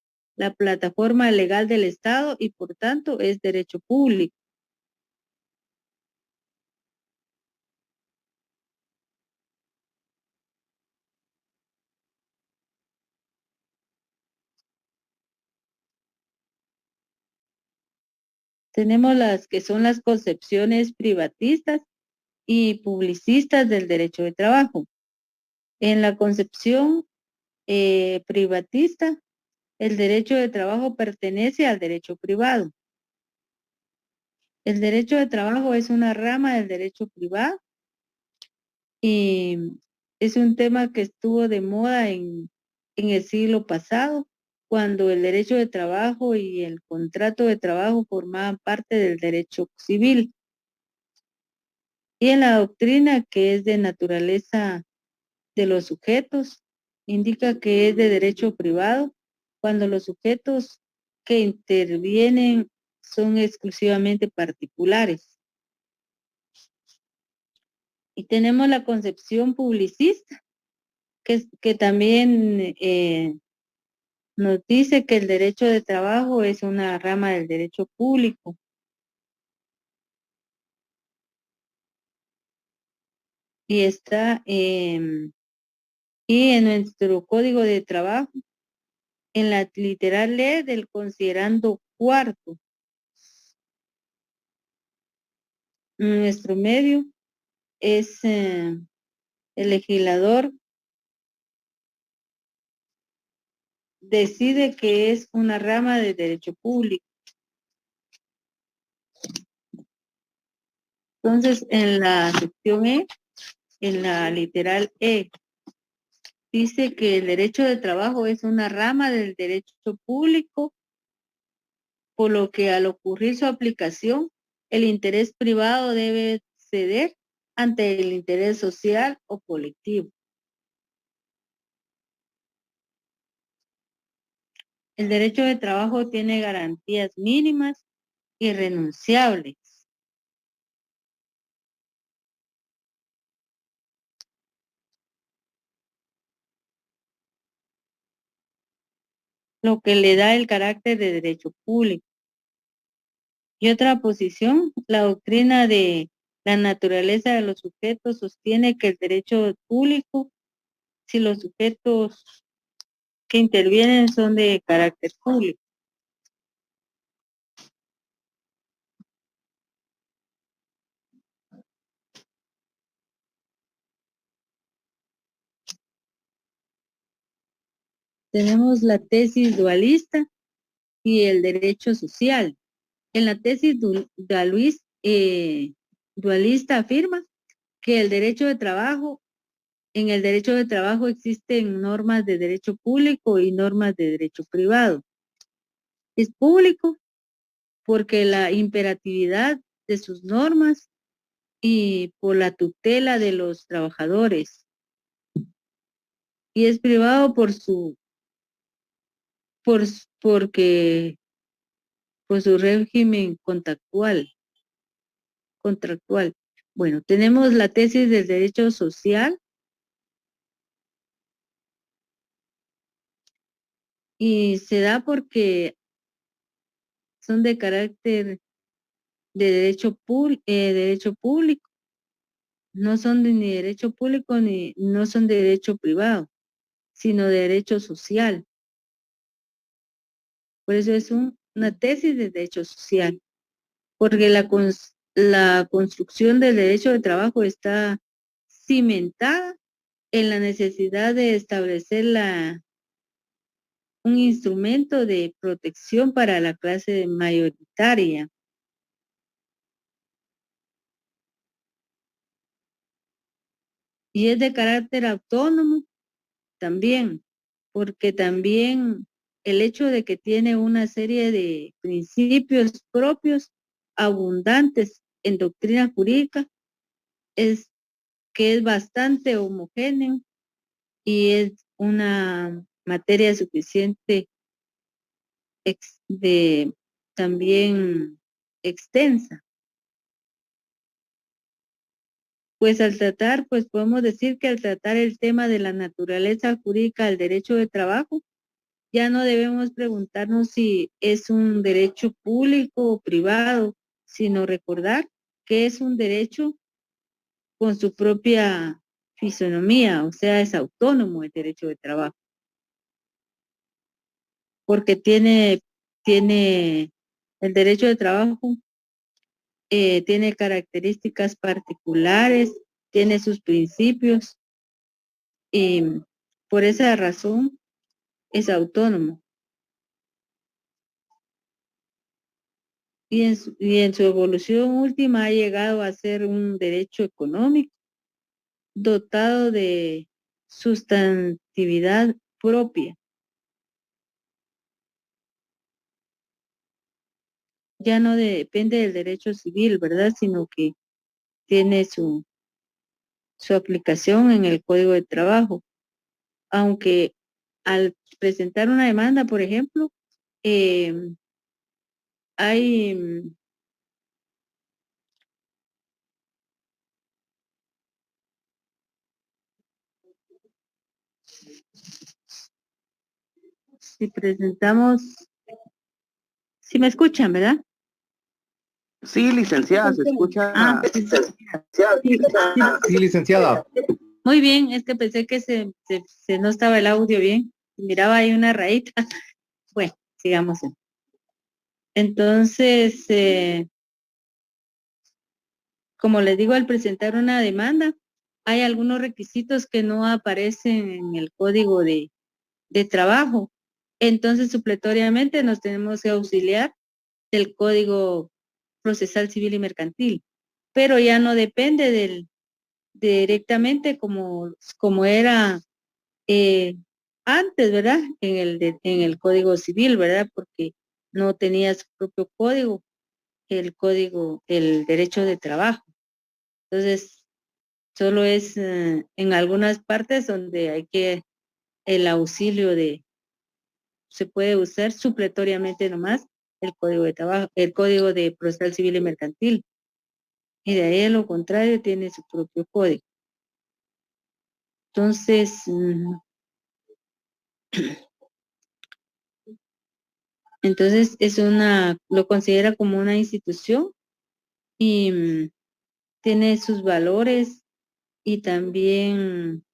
plataforma legal del Estado y por tanto es derecho público. Tenemos las que son las concepciones privatistas y publicistas del derecho de trabajo. En la concepción privatista, el derecho de trabajo pertenece al derecho privado. El derecho de trabajo es una rama del derecho privado y es un tema que estuvo de moda en el siglo pasado, cuando el derecho de trabajo y el contrato de trabajo formaban parte del derecho civil. Y en la doctrina, que es de naturaleza de los sujetos, indica que es de derecho privado cuando los sujetos que intervienen son exclusivamente particulares. Y tenemos la concepción publicista, que también nos dice que el derecho de trabajo es una rama del derecho público. Y está y en nuestro código de trabajo, en la literal ley del considerando cuarto, nuestro medio es el legislador decide que es una rama de derecho público. Entonces, en la sección E, en la literal E, dice que el derecho de trabajo es una rama del derecho público, por lo que al ocurrir su aplicación, el interés privado debe ceder ante el interés social o colectivo. El derecho de trabajo tiene garantías mínimas irrenunciables. Lo que le da el carácter de derecho público. Y otra posición, la doctrina de la naturaleza de los sujetos sostiene que el derecho público, si los sujetos que intervienen son de carácter público. Tenemos la tesis dualista y el derecho social. En la tesis dualista afirma que el derecho de trabajo, en el derecho de trabajo existen normas de derecho público y normas de derecho privado. Es público porque la imperatividad de sus normas y por la tutela de los trabajadores. Y es privado porque por su régimen contractual. Bueno, tenemos la tesis del derecho social y se da porque son de carácter de derecho público. No son ni derecho público ni no son de derecho privado, sino de derecho social. Por eso es una tesis de derecho social, porque la construcción del derecho de trabajo está cimentada en la necesidad de establecer un instrumento de protección para la clase mayoritaria. Y es de carácter autónomo también, porque también el hecho de que tiene una serie de principios propios abundantes en doctrina jurídica es que es bastante homogéneo y es una materia suficiente también extensa. Pues al tratar, pues podemos decir que al tratar el tema de la naturaleza jurídica del derecho de trabajo, ya no debemos preguntarnos si es un derecho público o privado, sino recordar que es un derecho con su propia fisonomía, o sea, es autónomo el derecho de trabajo, porque tiene el derecho de trabajo, tiene características particulares, tiene sus principios y por esa razón es autónomo. Y en su evolución última ha llegado a ser un derecho económico dotado de sustantividad propia. Ya no depende del derecho civil, ¿verdad? Sino que tiene su aplicación en el Código de Trabajo. Aunque al presentar una demanda, por ejemplo, hay si presentamos, si me escuchan, ¿verdad? Sí, licenciada, se escucha. Sí, licenciada. Muy bien, es que pensé que no estaba el audio bien. Miraba ahí una rayita. Bueno, sigamos. Entonces, como les digo, al presentar una demanda, hay algunos requisitos que no aparecen en el Código de Trabajo. Entonces, supletoriamente nos tenemos que auxiliar del Código Procesal Civil y Mercantil, pero ya no depende directamente como era antes, ¿verdad? En el Código Civil, ¿verdad? Porque no tenía su propio código, el derecho de trabajo. Entonces, solo es en algunas partes donde hay que el auxilio se puede usar supletoriamente nomás el Código de Trabajo, el Código de Procesal Civil y Mercantil. Y de ahí a lo contrario tiene su propio código. Entonces, lo considera como una institución y tiene sus valores y también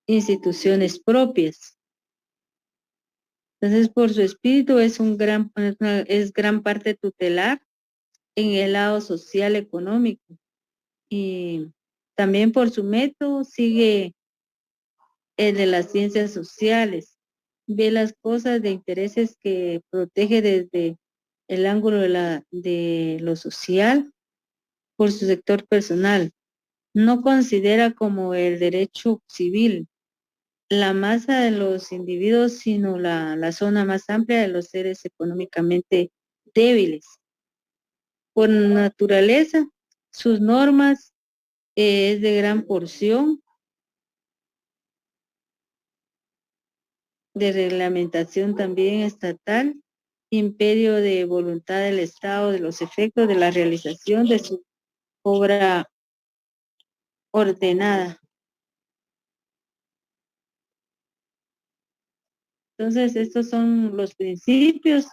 instituciones propias. Entonces, por su espíritu es gran parte tutelar en el lado social económico y también por su método sigue el de las ciencias sociales, ve las cosas de intereses que protege desde el ángulo de lo social por su sector personal. No considera como el derecho civil la masa de los individuos, sino la zona más amplia de los seres económicamente débiles. Por naturaleza, sus normas es de gran porción de reglamentación también estatal, imperio de voluntad del Estado de los efectos de la realización de su obra ordenada. Entonces, estos son los principios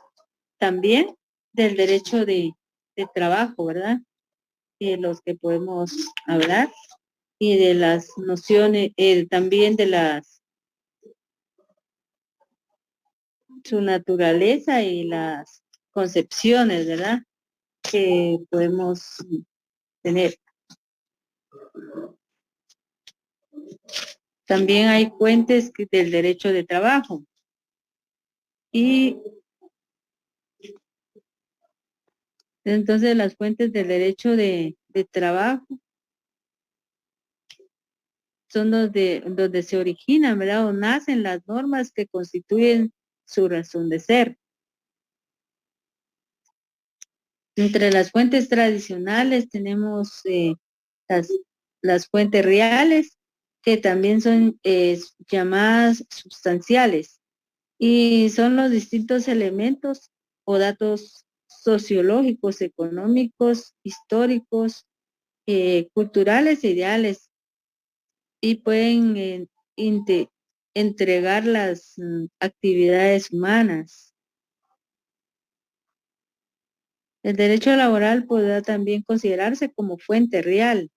también del derecho de trabajo, ¿verdad? Y de los que podemos hablar y de las nociones, también de su naturaleza y las concepciones, ¿verdad? Que podemos tener. También hay fuentes del derecho de trabajo. Y entonces las fuentes del derecho de trabajo son donde se originan, ¿verdad? O nacen las normas que constituyen su razón de ser. Entre las fuentes tradicionales tenemos las fuentes reales, que también son llamadas sustanciales, y son los distintos elementos o datos sociológicos, económicos, históricos, culturales e ideales, y pueden entregar las actividades humanas. El derecho laboral podrá también considerarse como fuente real.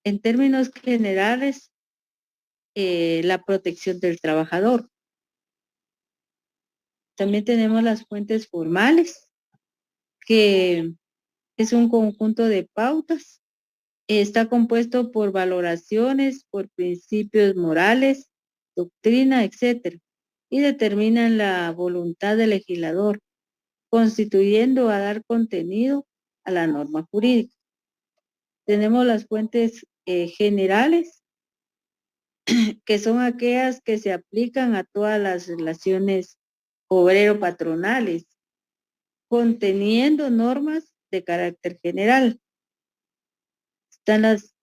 En términos generales, la protección del trabajador. También tenemos las fuentes formales, que es un conjunto de pautas. Está compuesto por valoraciones, por principios morales, doctrina, etcétera, y determinan la voluntad del legislador, constituyendo a dar contenido a la norma jurídica. Tenemos las fuentes generales, que son aquellas que se aplican a todas las relaciones obrero-patronales, conteniendo normas de carácter general. Están las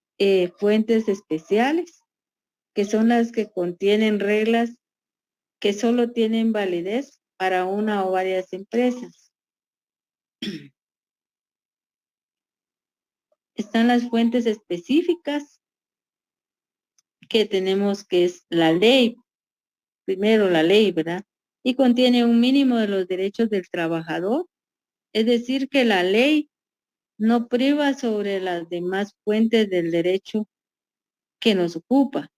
fuentes especiales, que son las que contienen reglas que solo tienen validez para una o varias empresas. Están las fuentes específicas, que tenemos, que es la ley, primero la ley, ¿verdad? Y contiene un mínimo de los derechos del trabajador, es decir, que la ley no priva sobre las demás fuentes del derecho que nos ocupa.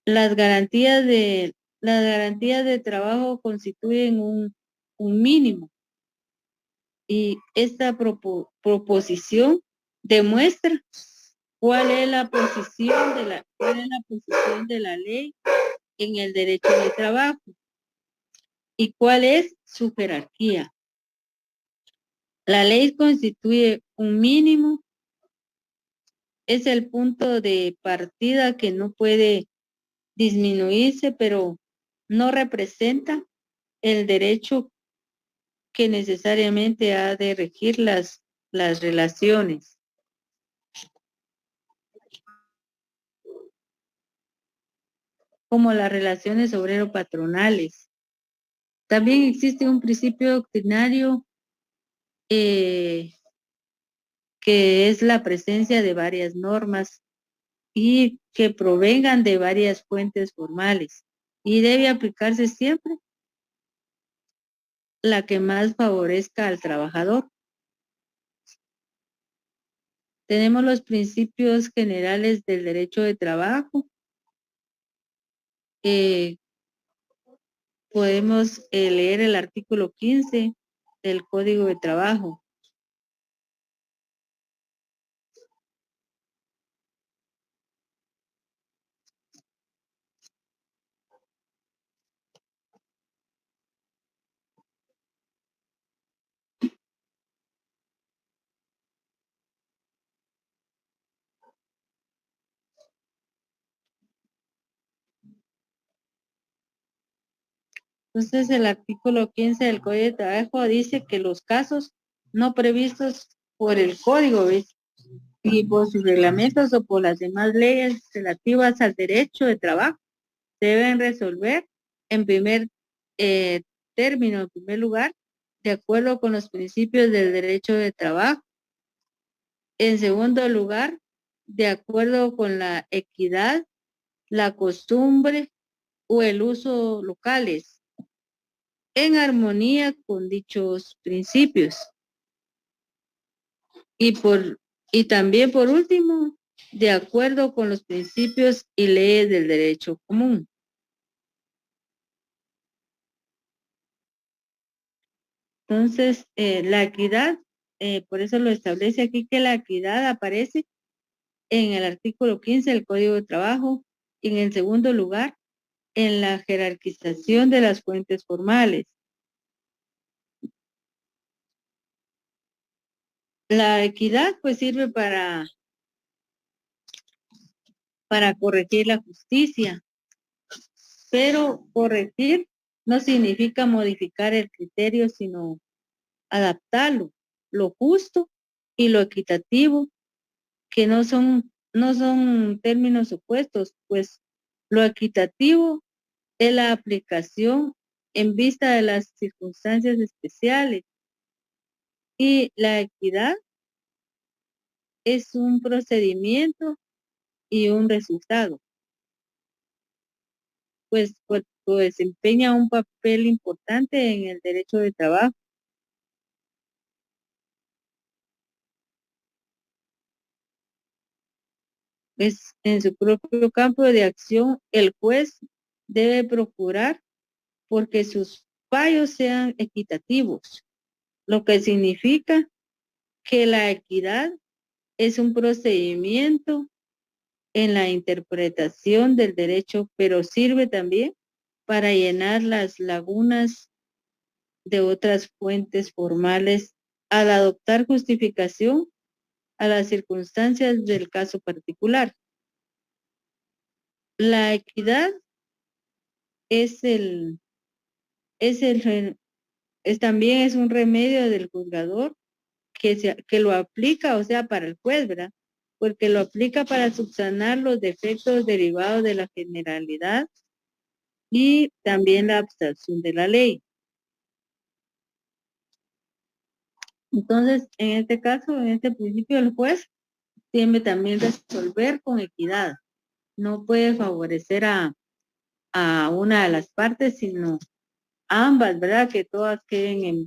Las garantías de trabajo constituyen un mínimo, y esta proposición demuestra cuál es la posición de la ley en el derecho del trabajo y cuál es su jerarquía. La ley constituye un mínimo, es el punto de partida que no puede disminuirse, pero no representa el derecho que necesariamente ha de regir las relaciones. Como las relaciones obrero-patronales. También existe un principio doctrinario que es la presencia de varias normas y que provengan de varias fuentes formales, y debe aplicarse siempre la que más favorezca al trabajador. Tenemos los principios generales del derecho de trabajo. Podemos leer el artículo 15 del Código de Trabajo. Entonces, el artículo 15 del Código de Trabajo dice que los casos no previstos por el Código, ¿ves?, y por sus reglamentos o por las demás leyes relativas al derecho de trabajo, deben resolver en primer término, en primer lugar, de acuerdo con los principios del derecho de trabajo. En segundo lugar, de acuerdo con la equidad, la costumbre o el uso locales, en armonía con dichos principios. Y también, por último, de acuerdo con los principios y leyes del derecho común. Entonces, la equidad, por eso lo establece aquí, que la equidad aparece en el artículo 15 del Código de Trabajo, Y en el segundo lugar, en la jerarquización de las fuentes formales. La equidad pues sirve para corregir la justicia, pero corregir no significa modificar el criterio, sino adaptarlo, lo justo y lo equitativo, que no son términos opuestos, pues lo equitativo es la aplicación en vista de las circunstancias especiales y la equidad es un procedimiento y un resultado, pues desempeña un papel importante en el derecho de trabajo. Es en su propio campo de acción, el juez debe procurar porque sus fallos sean equitativos, lo que significa que la equidad es un procedimiento en la interpretación del derecho, pero sirve también para llenar las lagunas de otras fuentes formales al adoptar justificación a las circunstancias del caso particular. La equidad también es un remedio del juzgador que lo aplica, o sea, para el juez, ¿verdad? Porque lo aplica para subsanar los defectos derivados de la generalidad y también la abstracción de la ley. Entonces, en este caso, en este principio, el juez tiene también resolver con equidad. No puede favorecer a una de las partes, sino ambas, ¿verdad? Que todas queden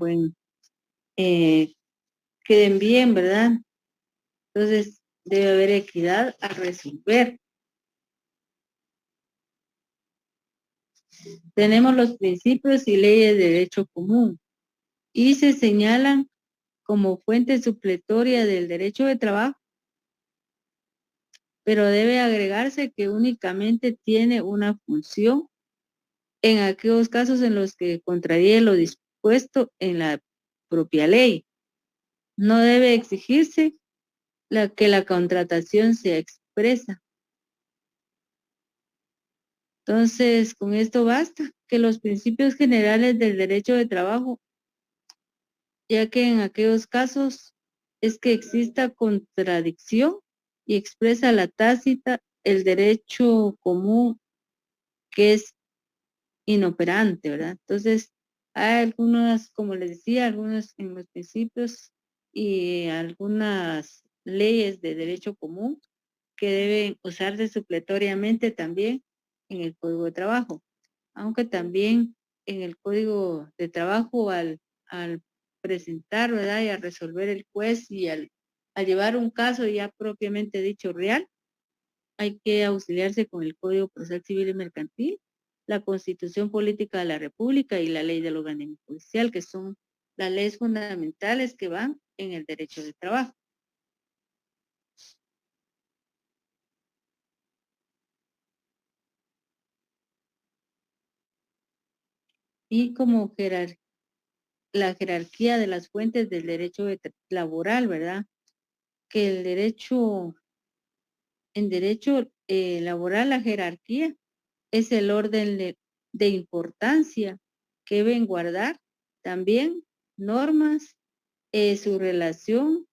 queden bien, ¿verdad? Entonces, debe haber equidad al resolver. Tenemos los principios y leyes de derecho común y se señalan como fuente supletoria del derecho de trabajo, pero debe agregarse que únicamente tiene una función en aquellos casos en los que contraríe lo dispuesto en la propia ley. No debe exigirse que la contratación sea expresa. Entonces, con esto basta, que los principios generales del derecho de trabajo, ya que en aquellos casos es que exista contradicción y expresa la tácita el derecho común que es inoperante, ¿verdad? Entonces, hay algunas, como les decía, algunos en los principios y algunas leyes de derecho común que deben usarse supletoriamente también en el Código de Trabajo, aunque también en el Código de Trabajo al presentar, ¿verdad? Y a resolver el juez y al llevar un caso ya propiamente dicho real, hay que auxiliarse con el Código Procesal Civil y Mercantil, la Constitución Política de la República y la Ley del Organismo Judicial, que son las leyes fundamentales que van en el derecho de trabajo. Y como la jerarquía de las fuentes del derecho laboral, ¿verdad? Que el derecho, en derecho laboral, la jerarquía es el orden de importancia que deben guardar también normas, su relación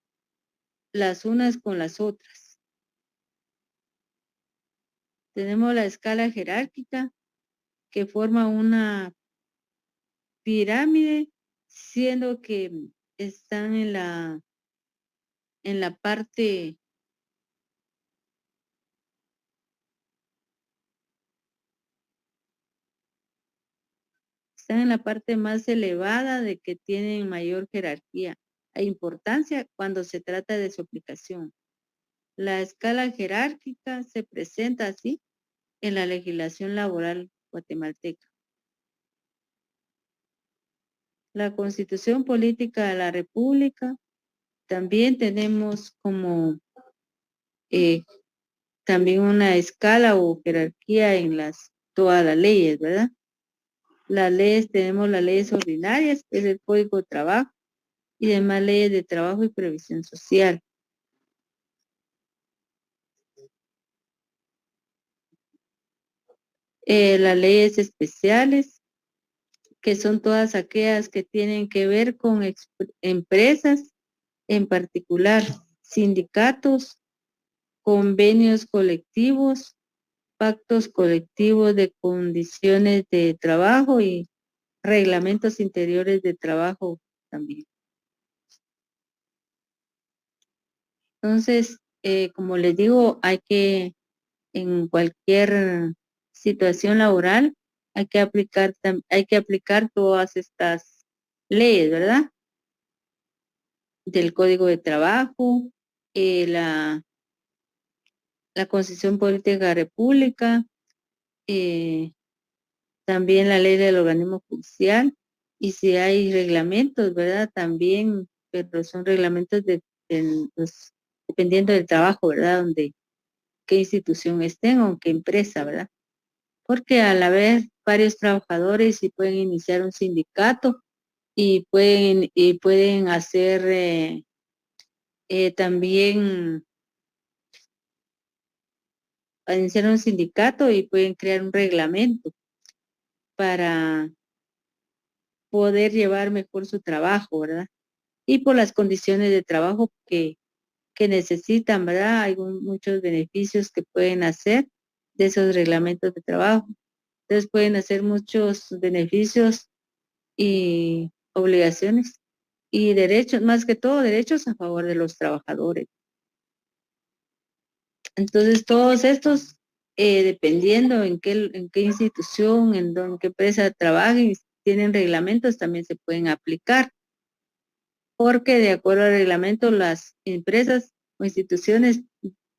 las unas con las otras. Tenemos la escala jerárquica que forma una pirámide, siendo que están en la parte más elevada, de que tienen mayor jerarquía e importancia cuando se trata de su aplicación. La escala jerárquica se presenta así en la legislación laboral guatemalteca. La Constitución Política de la República también tenemos como también una escala o jerarquía en todas las leyes, ¿verdad? Las leyes, tenemos las leyes ordinarias, que es el Código de Trabajo, y demás leyes de trabajo y previsión social. Las leyes especiales, que son todas aquellas que tienen que ver con empresas, en particular sindicatos, convenios colectivos, pactos colectivos de condiciones de trabajo y reglamentos interiores de trabajo también. Entonces, como les digo, en cualquier situación laboral, hay que aplicar todas estas leyes, ¿verdad? Del Código de Trabajo, la Constitución Política de la República, también la ley del organismo judicial, y si hay reglamentos, ¿verdad? También, pero son reglamentos dependiendo del trabajo, ¿verdad? Qué institución estén o qué empresa, ¿verdad? Porque al haber varios trabajadores sí pueden iniciar un sindicato y pueden hacer también iniciar un sindicato y pueden crear un reglamento para poder llevar mejor su trabajo, ¿verdad? Y por las condiciones de trabajo que necesitan, ¿verdad? Hay muchos beneficios que pueden hacer de esos reglamentos de trabajo. Entonces pueden hacer muchos beneficios y obligaciones y derechos, más que todo derechos a favor de los trabajadores. Entonces todos estos, dependiendo en qué institución, en qué empresa trabajen, tienen reglamentos, también se pueden aplicar, porque de acuerdo al reglamento las empresas o instituciones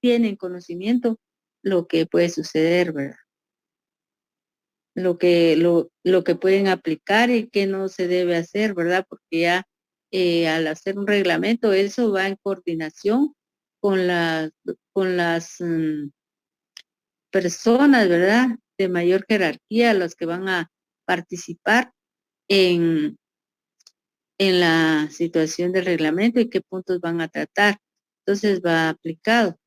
tienen conocimiento lo que puede suceder, ¿verdad? Lo que pueden aplicar y qué no se debe hacer, ¿verdad? Porque ya al hacer un reglamento, eso va en coordinación con las personas, ¿verdad? De mayor jerarquía, los que van a participar en, en la situación del reglamento y qué puntos van a tratar. Entonces va aplicado.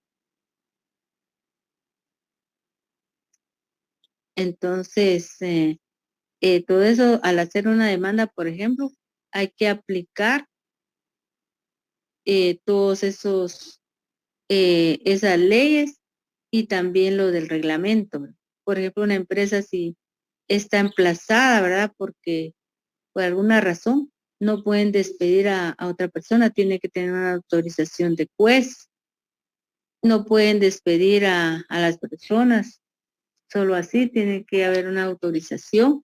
Entonces, todo eso, al hacer una demanda, por ejemplo, hay que aplicar todos esas leyes y también lo del reglamento. Por ejemplo, una empresa si está emplazada, ¿verdad? Porque por alguna razón no pueden despedir a otra persona, tiene que tener una autorización de juez. No pueden despedir a las personas, solo así tiene que haber una autorización.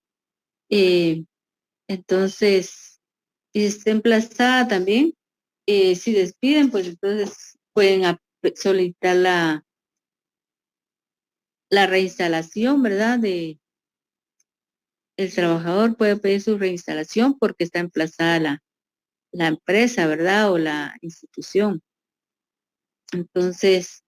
Entonces, si está emplazada también, si despiden, pues entonces pueden solicitar la reinstalación, ¿verdad? El trabajador puede pedir su reinstalación porque está emplazada la empresa, ¿verdad? O la institución. Entonces,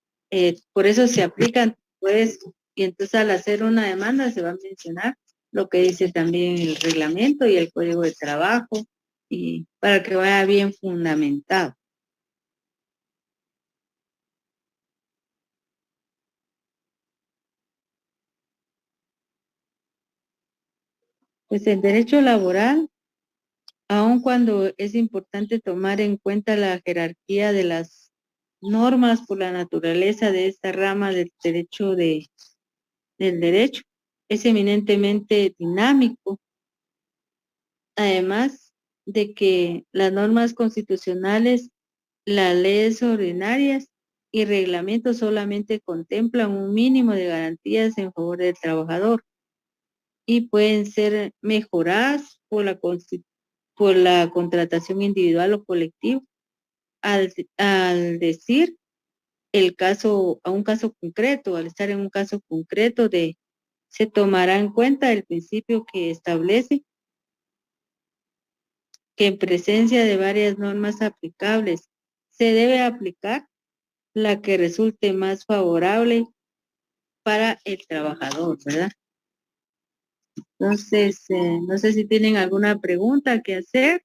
por eso se aplican, pues, y entonces al hacer una demanda se va a mencionar lo que dice también el reglamento y el código de trabajo, y para que vaya bien fundamentado. Pues el derecho laboral, aun cuando es importante tomar en cuenta la jerarquía de las normas por la naturaleza de esta rama del derecho, es eminentemente dinámico, además de que las normas constitucionales, las leyes ordinarias y reglamentos solamente contemplan un mínimo de garantías en favor del trabajador y pueden ser mejoradas por la contratación individual o colectiva al decir un caso concreto, al estar en un caso concreto se tomará en cuenta el principio que establece que en presencia de varias normas aplicables se debe aplicar la que resulte más favorable para el trabajador, ¿verdad? Entonces, no sé si tienen alguna pregunta que hacer.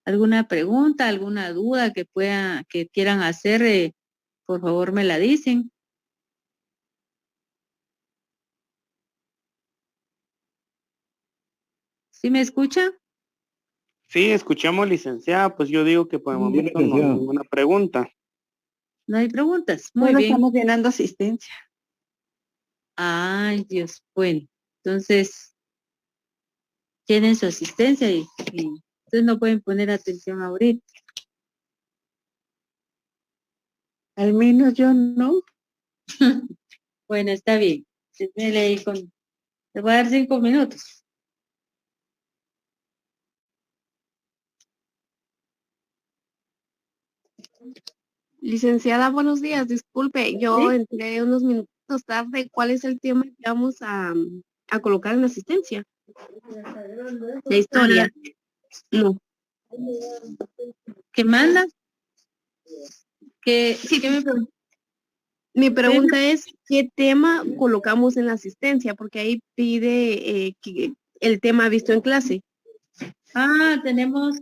¿Alguna pregunta, alguna duda que quieran hacer? Por favor, me la dicen. ¿Sí me escucha? Sí, escuchamos, licenciada. Pues yo digo que por el Sí, momento no hay licenciado. ninguna pregunta. No hay preguntas. Muy Bueno, bien. estamos llenando asistencia. Ay, Dios. Bueno, entonces tienen su asistencia y ustedes no pueden poner atención ahorita. Al menos yo no. Bueno, está bien. Déjele ahí le voy a dar 5 minutos. Licenciada, buenos días. Disculpe, yo ¿Sí? entré unos minutos tarde. ¿Cuál es el tema que vamos a colocar en la asistencia? La historia. No. ¿Qué manda? ¿Qué, Sí, qué me pregunta? mi pregunta es, ¿qué tema colocamos en la asistencia? Porque ahí pide que el tema visto en clase. Ah, tenemos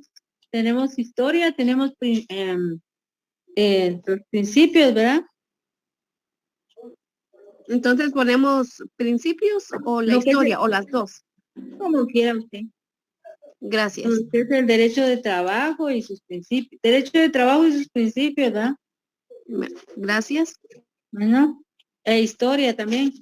historia, tenemos los principios, ¿verdad? Entonces ponemos principios o la Lo que es, historia o las dos. como quiera usted. Gracias. Lo que es el derecho de trabajo y sus principios. Derecho de trabajo y sus principios, ¿verdad? Gracias. Bueno, e historia también.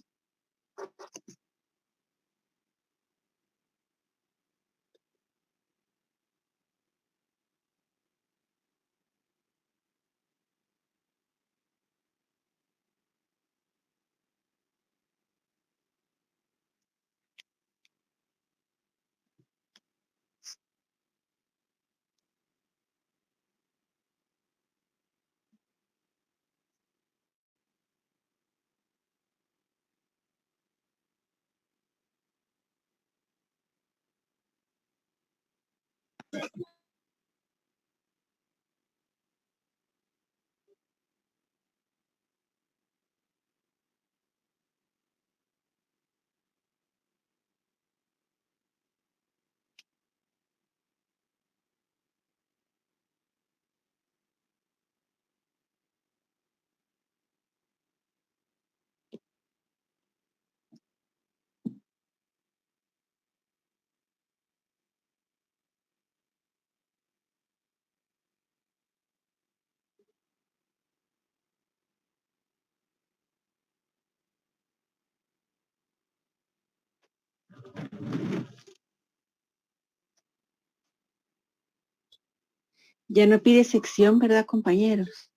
Ya no pide sección, ¿verdad, compañeros?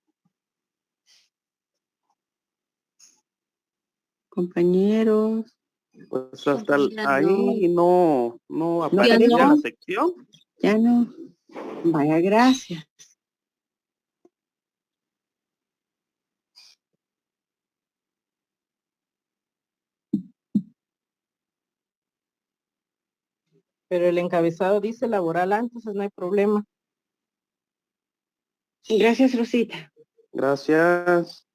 Compañeros. Pues hasta Ya ahí no ¿No aparecía la aparece? sección. Ya no. Vaya, gracias. Pero el encabezado dice laboral antes, entonces no hay problema. Gracias, Rosita. Gracias.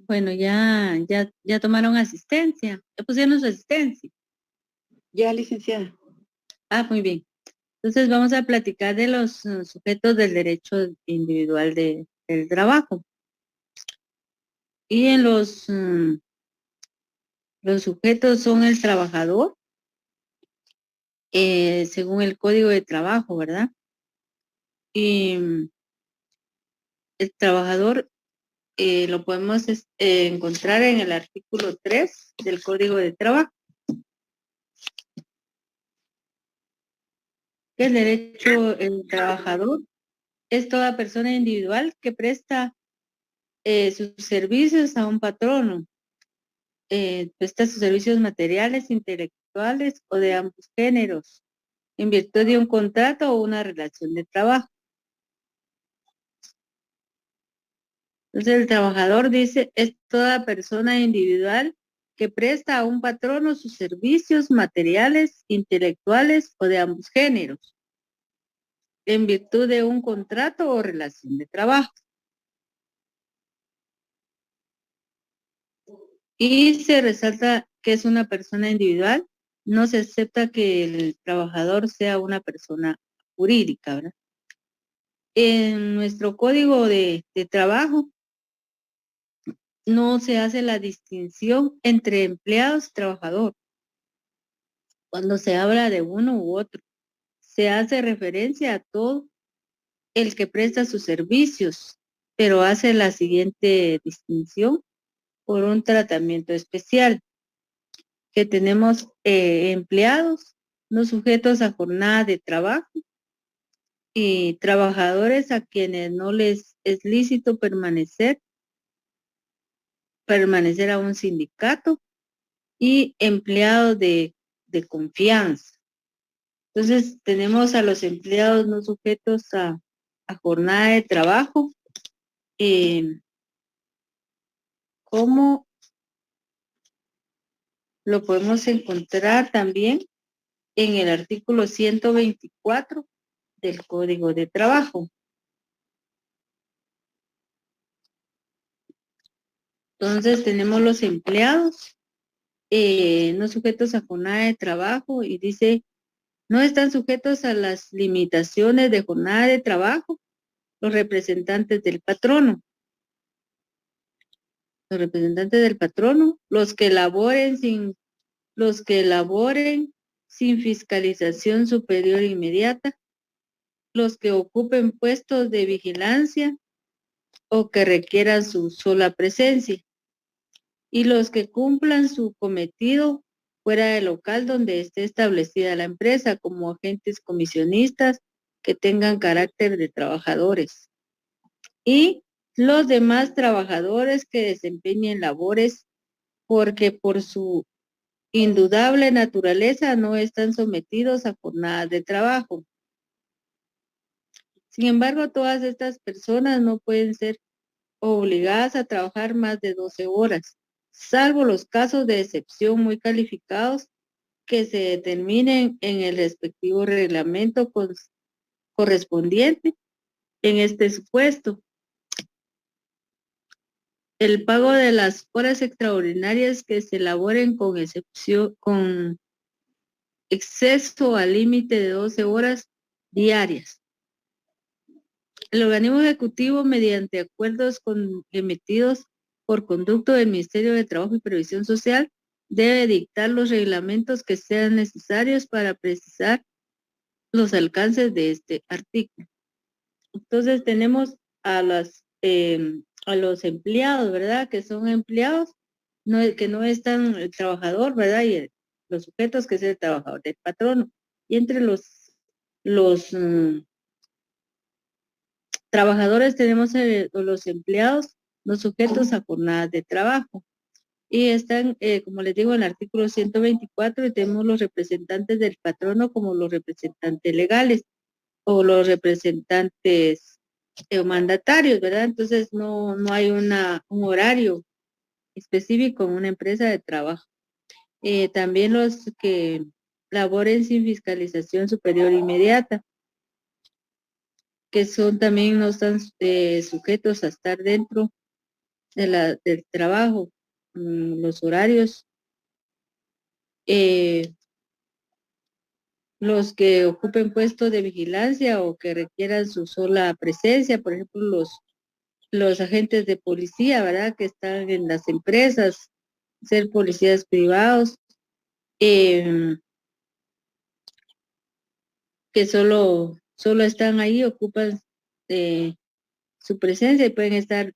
Bueno, ya tomaron asistencia, ya pusieron su asistencia. Ya, licenciada. Ah, muy bien. Entonces vamos a platicar de los sujetos del derecho individual del trabajo. Y en los sujetos son el trabajador, según el Código de Trabajo, ¿verdad? Y el trabajador lo podemos encontrar en el artículo 3 del Código de Trabajo. El derecho del trabajador es toda persona individual que presta sus servicios a un patrono, presta sus servicios materiales, intelectuales o de ambos géneros, en virtud de un contrato o una relación de trabajo. Entonces el trabajador dice, es toda persona individual que presta a un patrono sus servicios materiales, intelectuales o de ambos géneros, en virtud de un contrato o relación de trabajo. Y se resalta que es una persona individual, no se acepta que el trabajador sea una persona jurídica, ¿verdad? En nuestro código de trabajo no se hace la distinción entre empleados y trabajador. Cuando se habla de uno u otro, se hace referencia a todo el que presta sus servicios, pero hace la siguiente distinción por un tratamiento especial, que tenemos empleados no sujetos a jornada de trabajo y trabajadores a quienes no les es lícito permanecer a un sindicato y empleados de confianza. Entonces tenemos a los empleados no sujetos a jornada de trabajo, como lo podemos encontrar también en el artículo 124 del Código de Trabajo. Entonces tenemos los empleados no sujetos a jornada de trabajo y dice, no están sujetos a las limitaciones de jornada de trabajo los representantes del patrono. Los representantes del patrono, los que laboren sin fiscalización superior inmediata, los que ocupen puestos de vigilancia o que requieran su sola presencia, y los que cumplan su cometido fuera del local donde esté establecida la empresa, como agentes comisionistas que tengan carácter de trabajadores, y los demás trabajadores que desempeñen labores porque por su indudable naturaleza no están sometidos a jornadas de trabajo. Sin embargo, todas estas personas no pueden ser obligadas a trabajar más de 12 horas, salvo los casos de excepción muy calificados que se determinen en el respectivo reglamento correspondiente en este supuesto. El pago de las horas extraordinarias que se elaboren con exceso al límite de 12 horas diarias. El organismo ejecutivo, mediante acuerdos emitidos por conducto del Ministerio de Trabajo y Previsión Social, debe dictar los reglamentos que sean necesarios para precisar los alcances de este artículo. Entonces tenemos a los empleados, ¿verdad? Que son empleados, que no están el trabajador, ¿verdad? Y los sujetos que es el trabajador del patrono. Y entre los trabajadores tenemos los empleados, los sujetos a jornadas de trabajo. Y están, como les digo, en el artículo 124, y tenemos los representantes del patrono como los representantes legales o los representantes mandatarios, ¿verdad? Entonces no hay un horario específico en una empresa de trabajo. También los que laboren sin fiscalización superior inmediata, que son también no están sujetos a estar dentro del trabajo, los horarios, los que ocupen puestos de vigilancia o que requieran su sola presencia, por ejemplo, los agentes de policía, ¿verdad? Que están en las empresas, ser policías privados, que solo están ahí, ocupan su presencia y pueden estar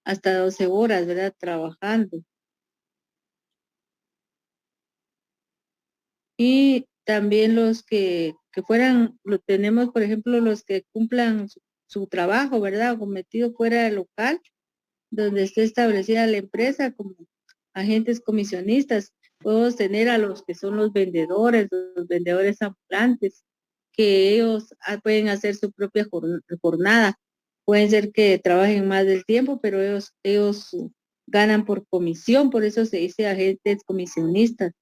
hasta 12 horas, ¿verdad? Trabajando. Y también los que fueran, lo tenemos, por ejemplo, los que cumplan su trabajo, ¿verdad? Cometido fuera del local, donde esté establecida la empresa como agentes comisionistas. Podemos tener a los que son los vendedores ambulantes, que ellos pueden hacer su propia jornada. Pueden ser que trabajen más del tiempo, pero ellos ganan por comisión, por eso se dice agentes comisionistas.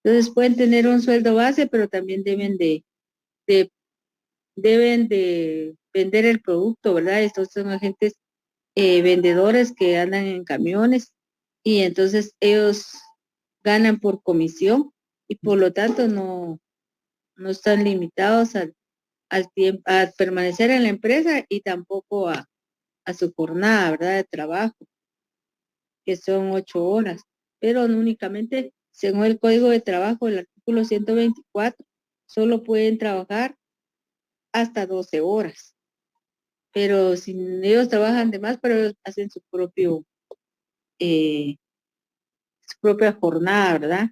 Entonces pueden tener un sueldo base, pero también deben de vender el producto, ¿verdad? Estos son agentes vendedores que andan en camiones y entonces ellos ganan por comisión y por lo tanto no están limitados al tiempo, a permanecer en la empresa y tampoco a su jornada, ¿verdad? De trabajo, que son 8 horas, pero no únicamente, según el Código de Trabajo, el artículo 124, solo pueden trabajar hasta 12 horas. Pero si ellos trabajan de más, pero ellos hacen su propia jornada, ¿verdad?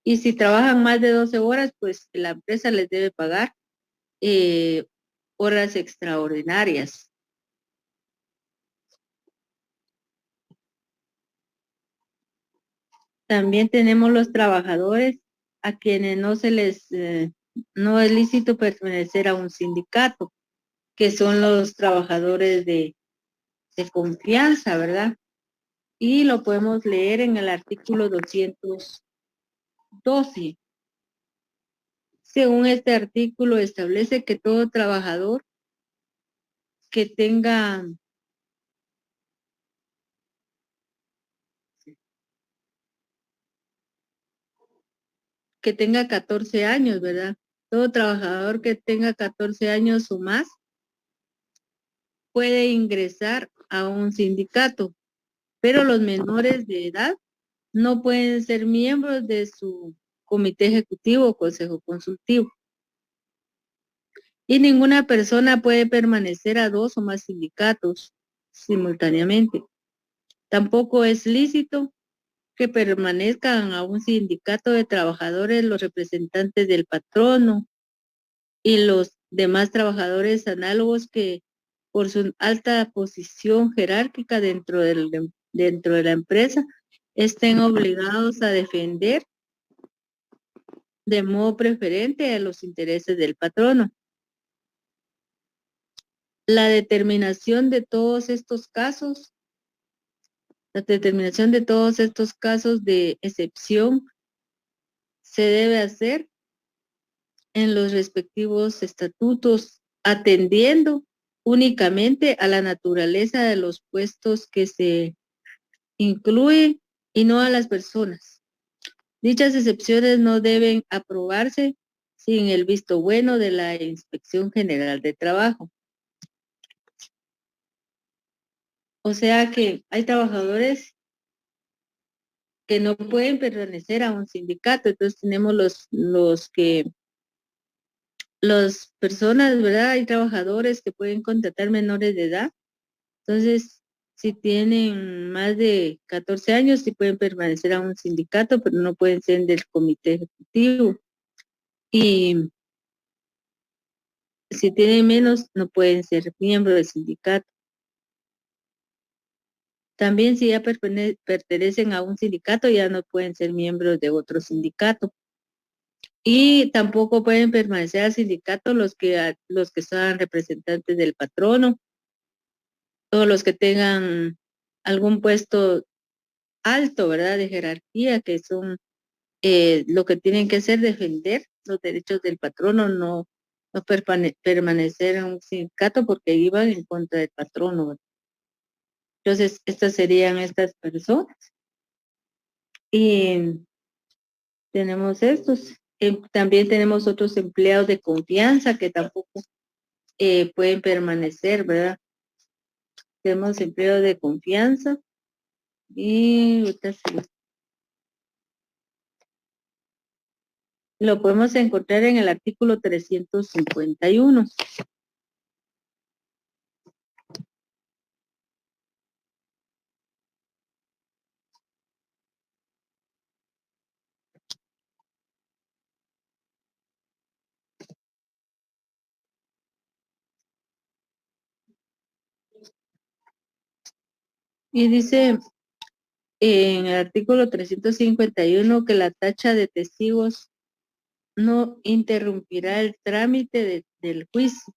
Y si trabajan más de 12 horas, pues la empresa les debe pagar horas extraordinarias. También tenemos los trabajadores a quienes no es lícito pertenecer a un sindicato, que son los trabajadores de confianza, ¿verdad? Y lo podemos leer en el artículo 212. Según este artículo, establece que todo trabajador que tenga que tenga 14 años, ¿verdad? Todo trabajador que tenga 14 años o más puede ingresar a un sindicato, pero los menores de edad no pueden ser miembros de su comité ejecutivo o consejo consultivo. Y ninguna persona puede permanecer a 2 o más sindicatos simultáneamente. Tampoco es lícito que permanezcan a un sindicato de trabajadores los representantes del patrono y los demás trabajadores análogos que por su alta posición jerárquica dentro de la empresa estén obligados a defender de modo preferente a los intereses del patrono. La determinación de todos estos casos de excepción se debe hacer en los respectivos estatutos, atendiendo únicamente a la naturaleza de los puestos que se incluyen y no a las personas. Dichas excepciones no deben aprobarse sin el visto bueno de la Inspección General de Trabajo. O sea que hay trabajadores que no pueden pertenecer a un sindicato, entonces tenemos las personas, ¿verdad? Hay trabajadores que pueden contratar menores de edad, entonces si tienen más de 14 años sí pueden permanecer a un sindicato, pero no pueden ser del comité ejecutivo. Y si tienen menos, no pueden ser miembros del sindicato. También si ya pertenecen a un sindicato, ya no pueden ser miembros de otro sindicato. Y tampoco pueden permanecer al sindicato los que sean representantes del patrono, todos los que tengan algún puesto alto, ¿verdad? De jerarquía, que son lo que tienen que hacer, defender los derechos del patrono, no permanecer en un sindicato porque iban en contra del patrono, ¿verdad? Entonces, estas serían estas personas. Y tenemos estos. También tenemos otros empleados de confianza que tampoco pueden permanecer, ¿verdad? Tenemos empleados de confianza y ahorita lo podemos encontrar en el artículo 351. Y dice en el artículo 351 que la tacha de testigos no interrumpirá el trámite del juicio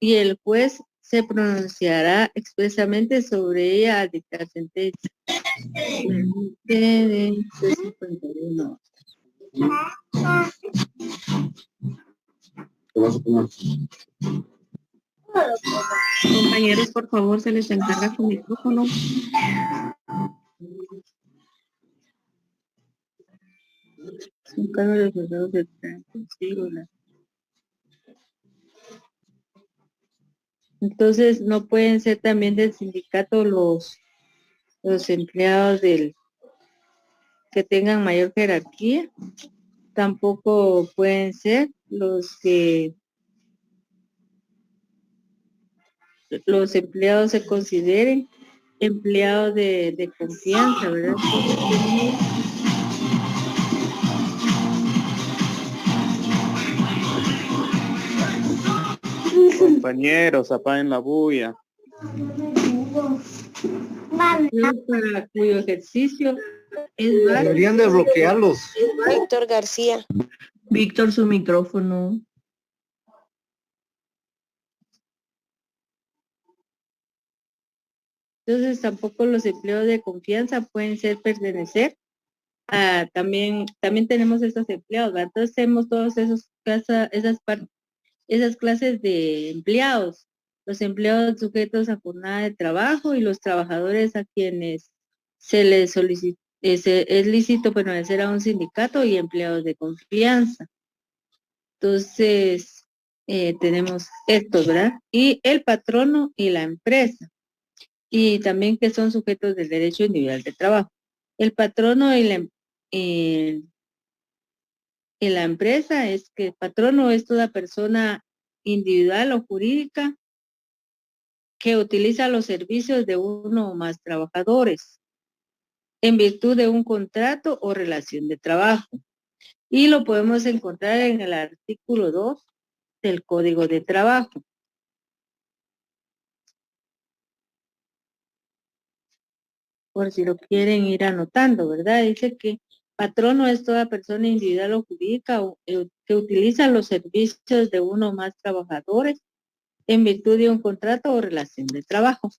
y el juez se pronunciará expresamente sobre ella al dictar sentencia. 351. Compañeros, por favor, se les encarga su micrófono. Son cargos de juzgados de tránsito. Entonces, no pueden ser también del sindicato los empleados que tengan mayor jerarquía. Tampoco pueden ser los empleados se consideren empleados de confianza, ¿verdad? Compañeros, apaguen la bulla. Para cuyo ejercicio es válido. Deberían de bloquearlos. Víctor García. Víctor, su micrófono. Entonces tampoco los empleados de confianza pueden pertenecer a, también tenemos estos empleados, ¿verdad? Entonces tenemos todos esas clases de empleados, los empleados sujetos a jornada de trabajo y los trabajadores a quienes se les solicita, es lícito pertenecer a un sindicato y empleados de confianza. Entonces tenemos estos, ¿verdad? Y el patrono y la empresa. Y también que son sujetos del derecho individual de trabajo. El patrono y la empresa es que el patrono es toda persona individual o jurídica que utiliza los servicios de uno o más trabajadores en virtud de un contrato o relación de trabajo. Y lo podemos encontrar en el artículo 2 del Código de Trabajo. Por si lo quieren ir anotando, ¿verdad? Dice que patrono es toda persona individual o jurídica que utiliza los servicios de uno o más trabajadores en virtud de un contrato o relación de trabajo.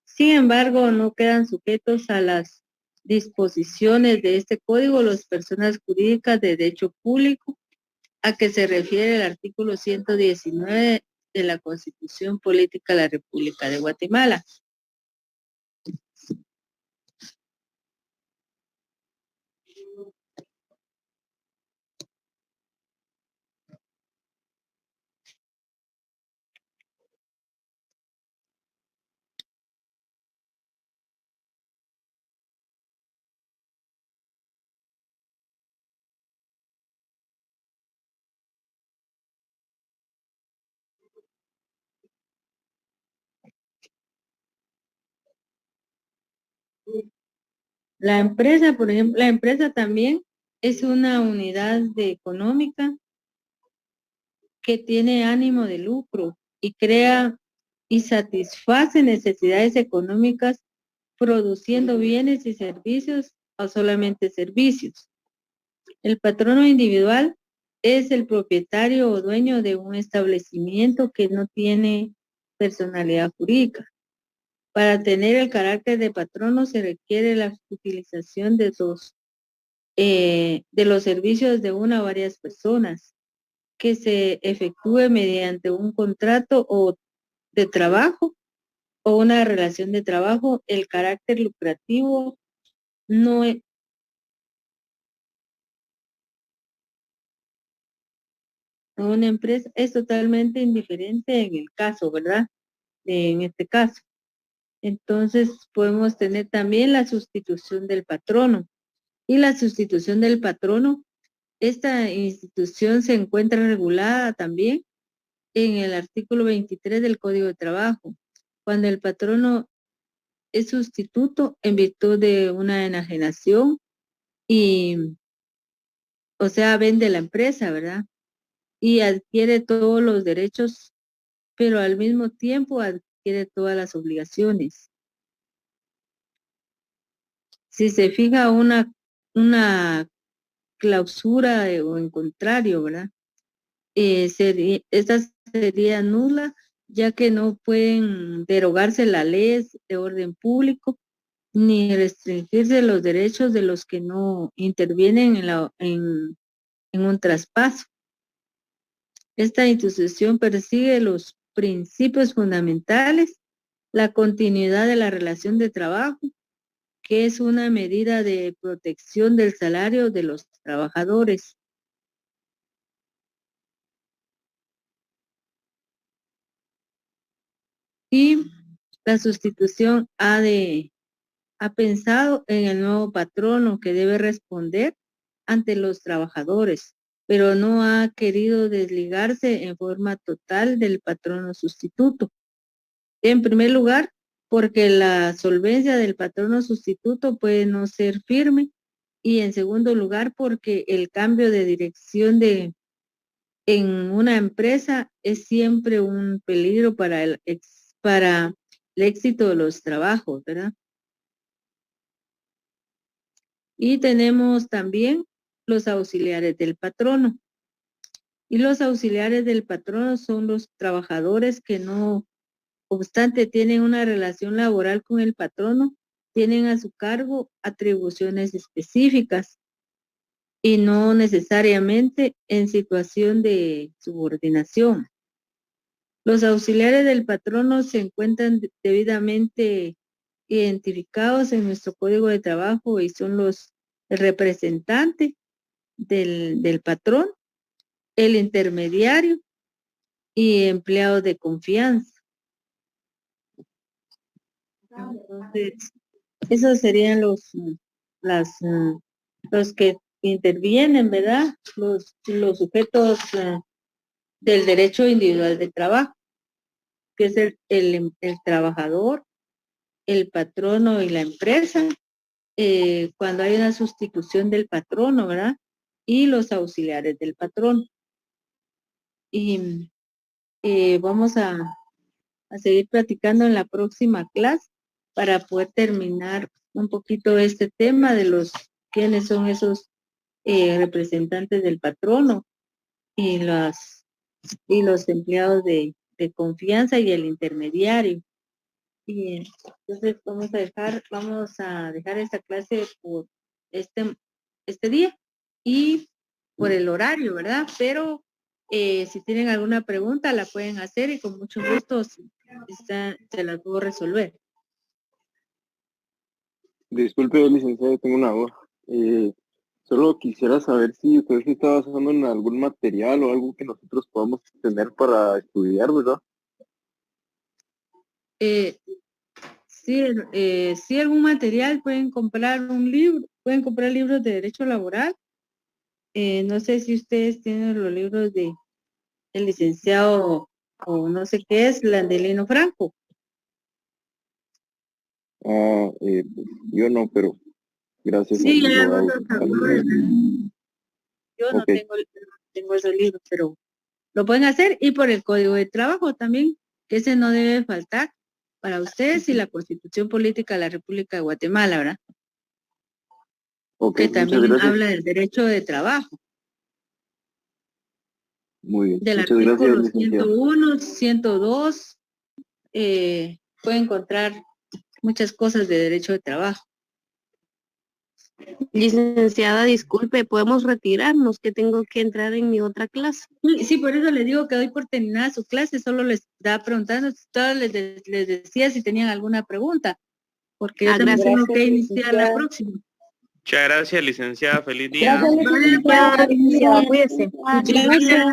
Sin embargo, no quedan sujetos a las disposiciones de este código las personas jurídicas de derecho público a que se refiere el artículo 119 de la Constitución Política de la República de Guatemala. La empresa, por ejemplo, la empresa también es una unidad económica que tiene ánimo de lucro y crea y satisface necesidades económicas produciendo bienes y servicios o solamente servicios. El patrono individual es el propietario o dueño de un establecimiento que no tiene personalidad jurídica. Para tener el carácter de patrono se requiere la utilización de los servicios de una o varias personas que se efectúe mediante un contrato o de trabajo o una relación de trabajo, el carácter lucrativo no es, una empresa es totalmente indiferente en el caso, ¿verdad? En este caso. Entonces podemos tener también la sustitución del patrono. Y la sustitución del patrono, esta institución se encuentra regulada también en el artículo 23 del Código de Trabajo, cuando el patrono es sustituto en virtud de una enajenación y, o sea, vende la empresa, ¿verdad? Y adquiere todos los derechos, pero al mismo tiempo adquiere todas las obligaciones. Si se fija una clausura o en contrario, ¿verdad? Esta sería nula, ya que no pueden derogarse las leyes de orden público ni restringirse los derechos de los que no intervienen en un traspaso. Esta institución persigue los principios fundamentales, la continuidad de la relación de trabajo, que es una medida de protección del salario de los trabajadores. Y la sustitución ha pensado en el nuevo patrono que debe responder ante los trabajadores, pero no ha querido desligarse en forma total del patrono sustituto. En primer lugar, porque la solvencia del patrono sustituto puede no ser firme, y en segundo lugar, porque el cambio de dirección en una empresa es siempre un peligro para el éxito de los trabajos, ¿verdad? Y tenemos también los auxiliares del patrono. Y los auxiliares del patrono son los trabajadores que no obstante tienen una relación laboral con el patrono, tienen a su cargo atribuciones específicas y no necesariamente en situación de subordinación. Los auxiliares del patrono se encuentran debidamente identificados en nuestro Código de Trabajo y son el representante del patrón, el intermediario y empleados de confianza. Entonces, esos serían los que intervienen, ¿verdad? Los sujetos del derecho individual de trabajo, que es el trabajador, el patrono y la empresa, cuando hay una sustitución del patrono, ¿verdad? Y los auxiliares del patrono. Y vamos a seguir platicando en la próxima clase para poder terminar un poquito este tema de quiénes son esos representantes del patrono y los empleados de confianza y el intermediario. Y entonces vamos a dejar esta clase por este día y por el horario, ¿verdad? Pero si tienen alguna pregunta la pueden hacer y con mucho gusto se las puedo resolver. Disculpe, licenciado, tengo una duda. Solo quisiera saber si usted se está basando en algún material o algo que nosotros podamos tener para estudiar, ¿verdad? Si algún material pueden comprar un libro, pueden comprar libros de derecho laboral. No sé si ustedes tienen los libros del licenciado o no sé qué es, Landelino Franco. Yo no, pero gracias. Sí, hay algunos autores. Yo no tengo esos libros, pero lo pueden hacer, y por el Código de Trabajo también, que ese no debe faltar para ustedes, y la Constitución Política de la República de Guatemala, ¿verdad? Okay, que también habla del derecho de trabajo. Muy bien. Del muchas artículo gracias, licenciado. 101, 102, puede encontrar muchas cosas de derecho de trabajo. Licenciada, disculpe, ¿podemos retirarnos? Que tengo que entrar en mi otra clase. Sí, por eso les digo que doy por terminada su clase, solo les estaba preguntando, todos les decía si tenían alguna pregunta, porque yo también tengo que iniciar la próxima. Muchas gracias, licenciada. Feliz día. Gracias, licenciada. Cuídese. Muchas gracias.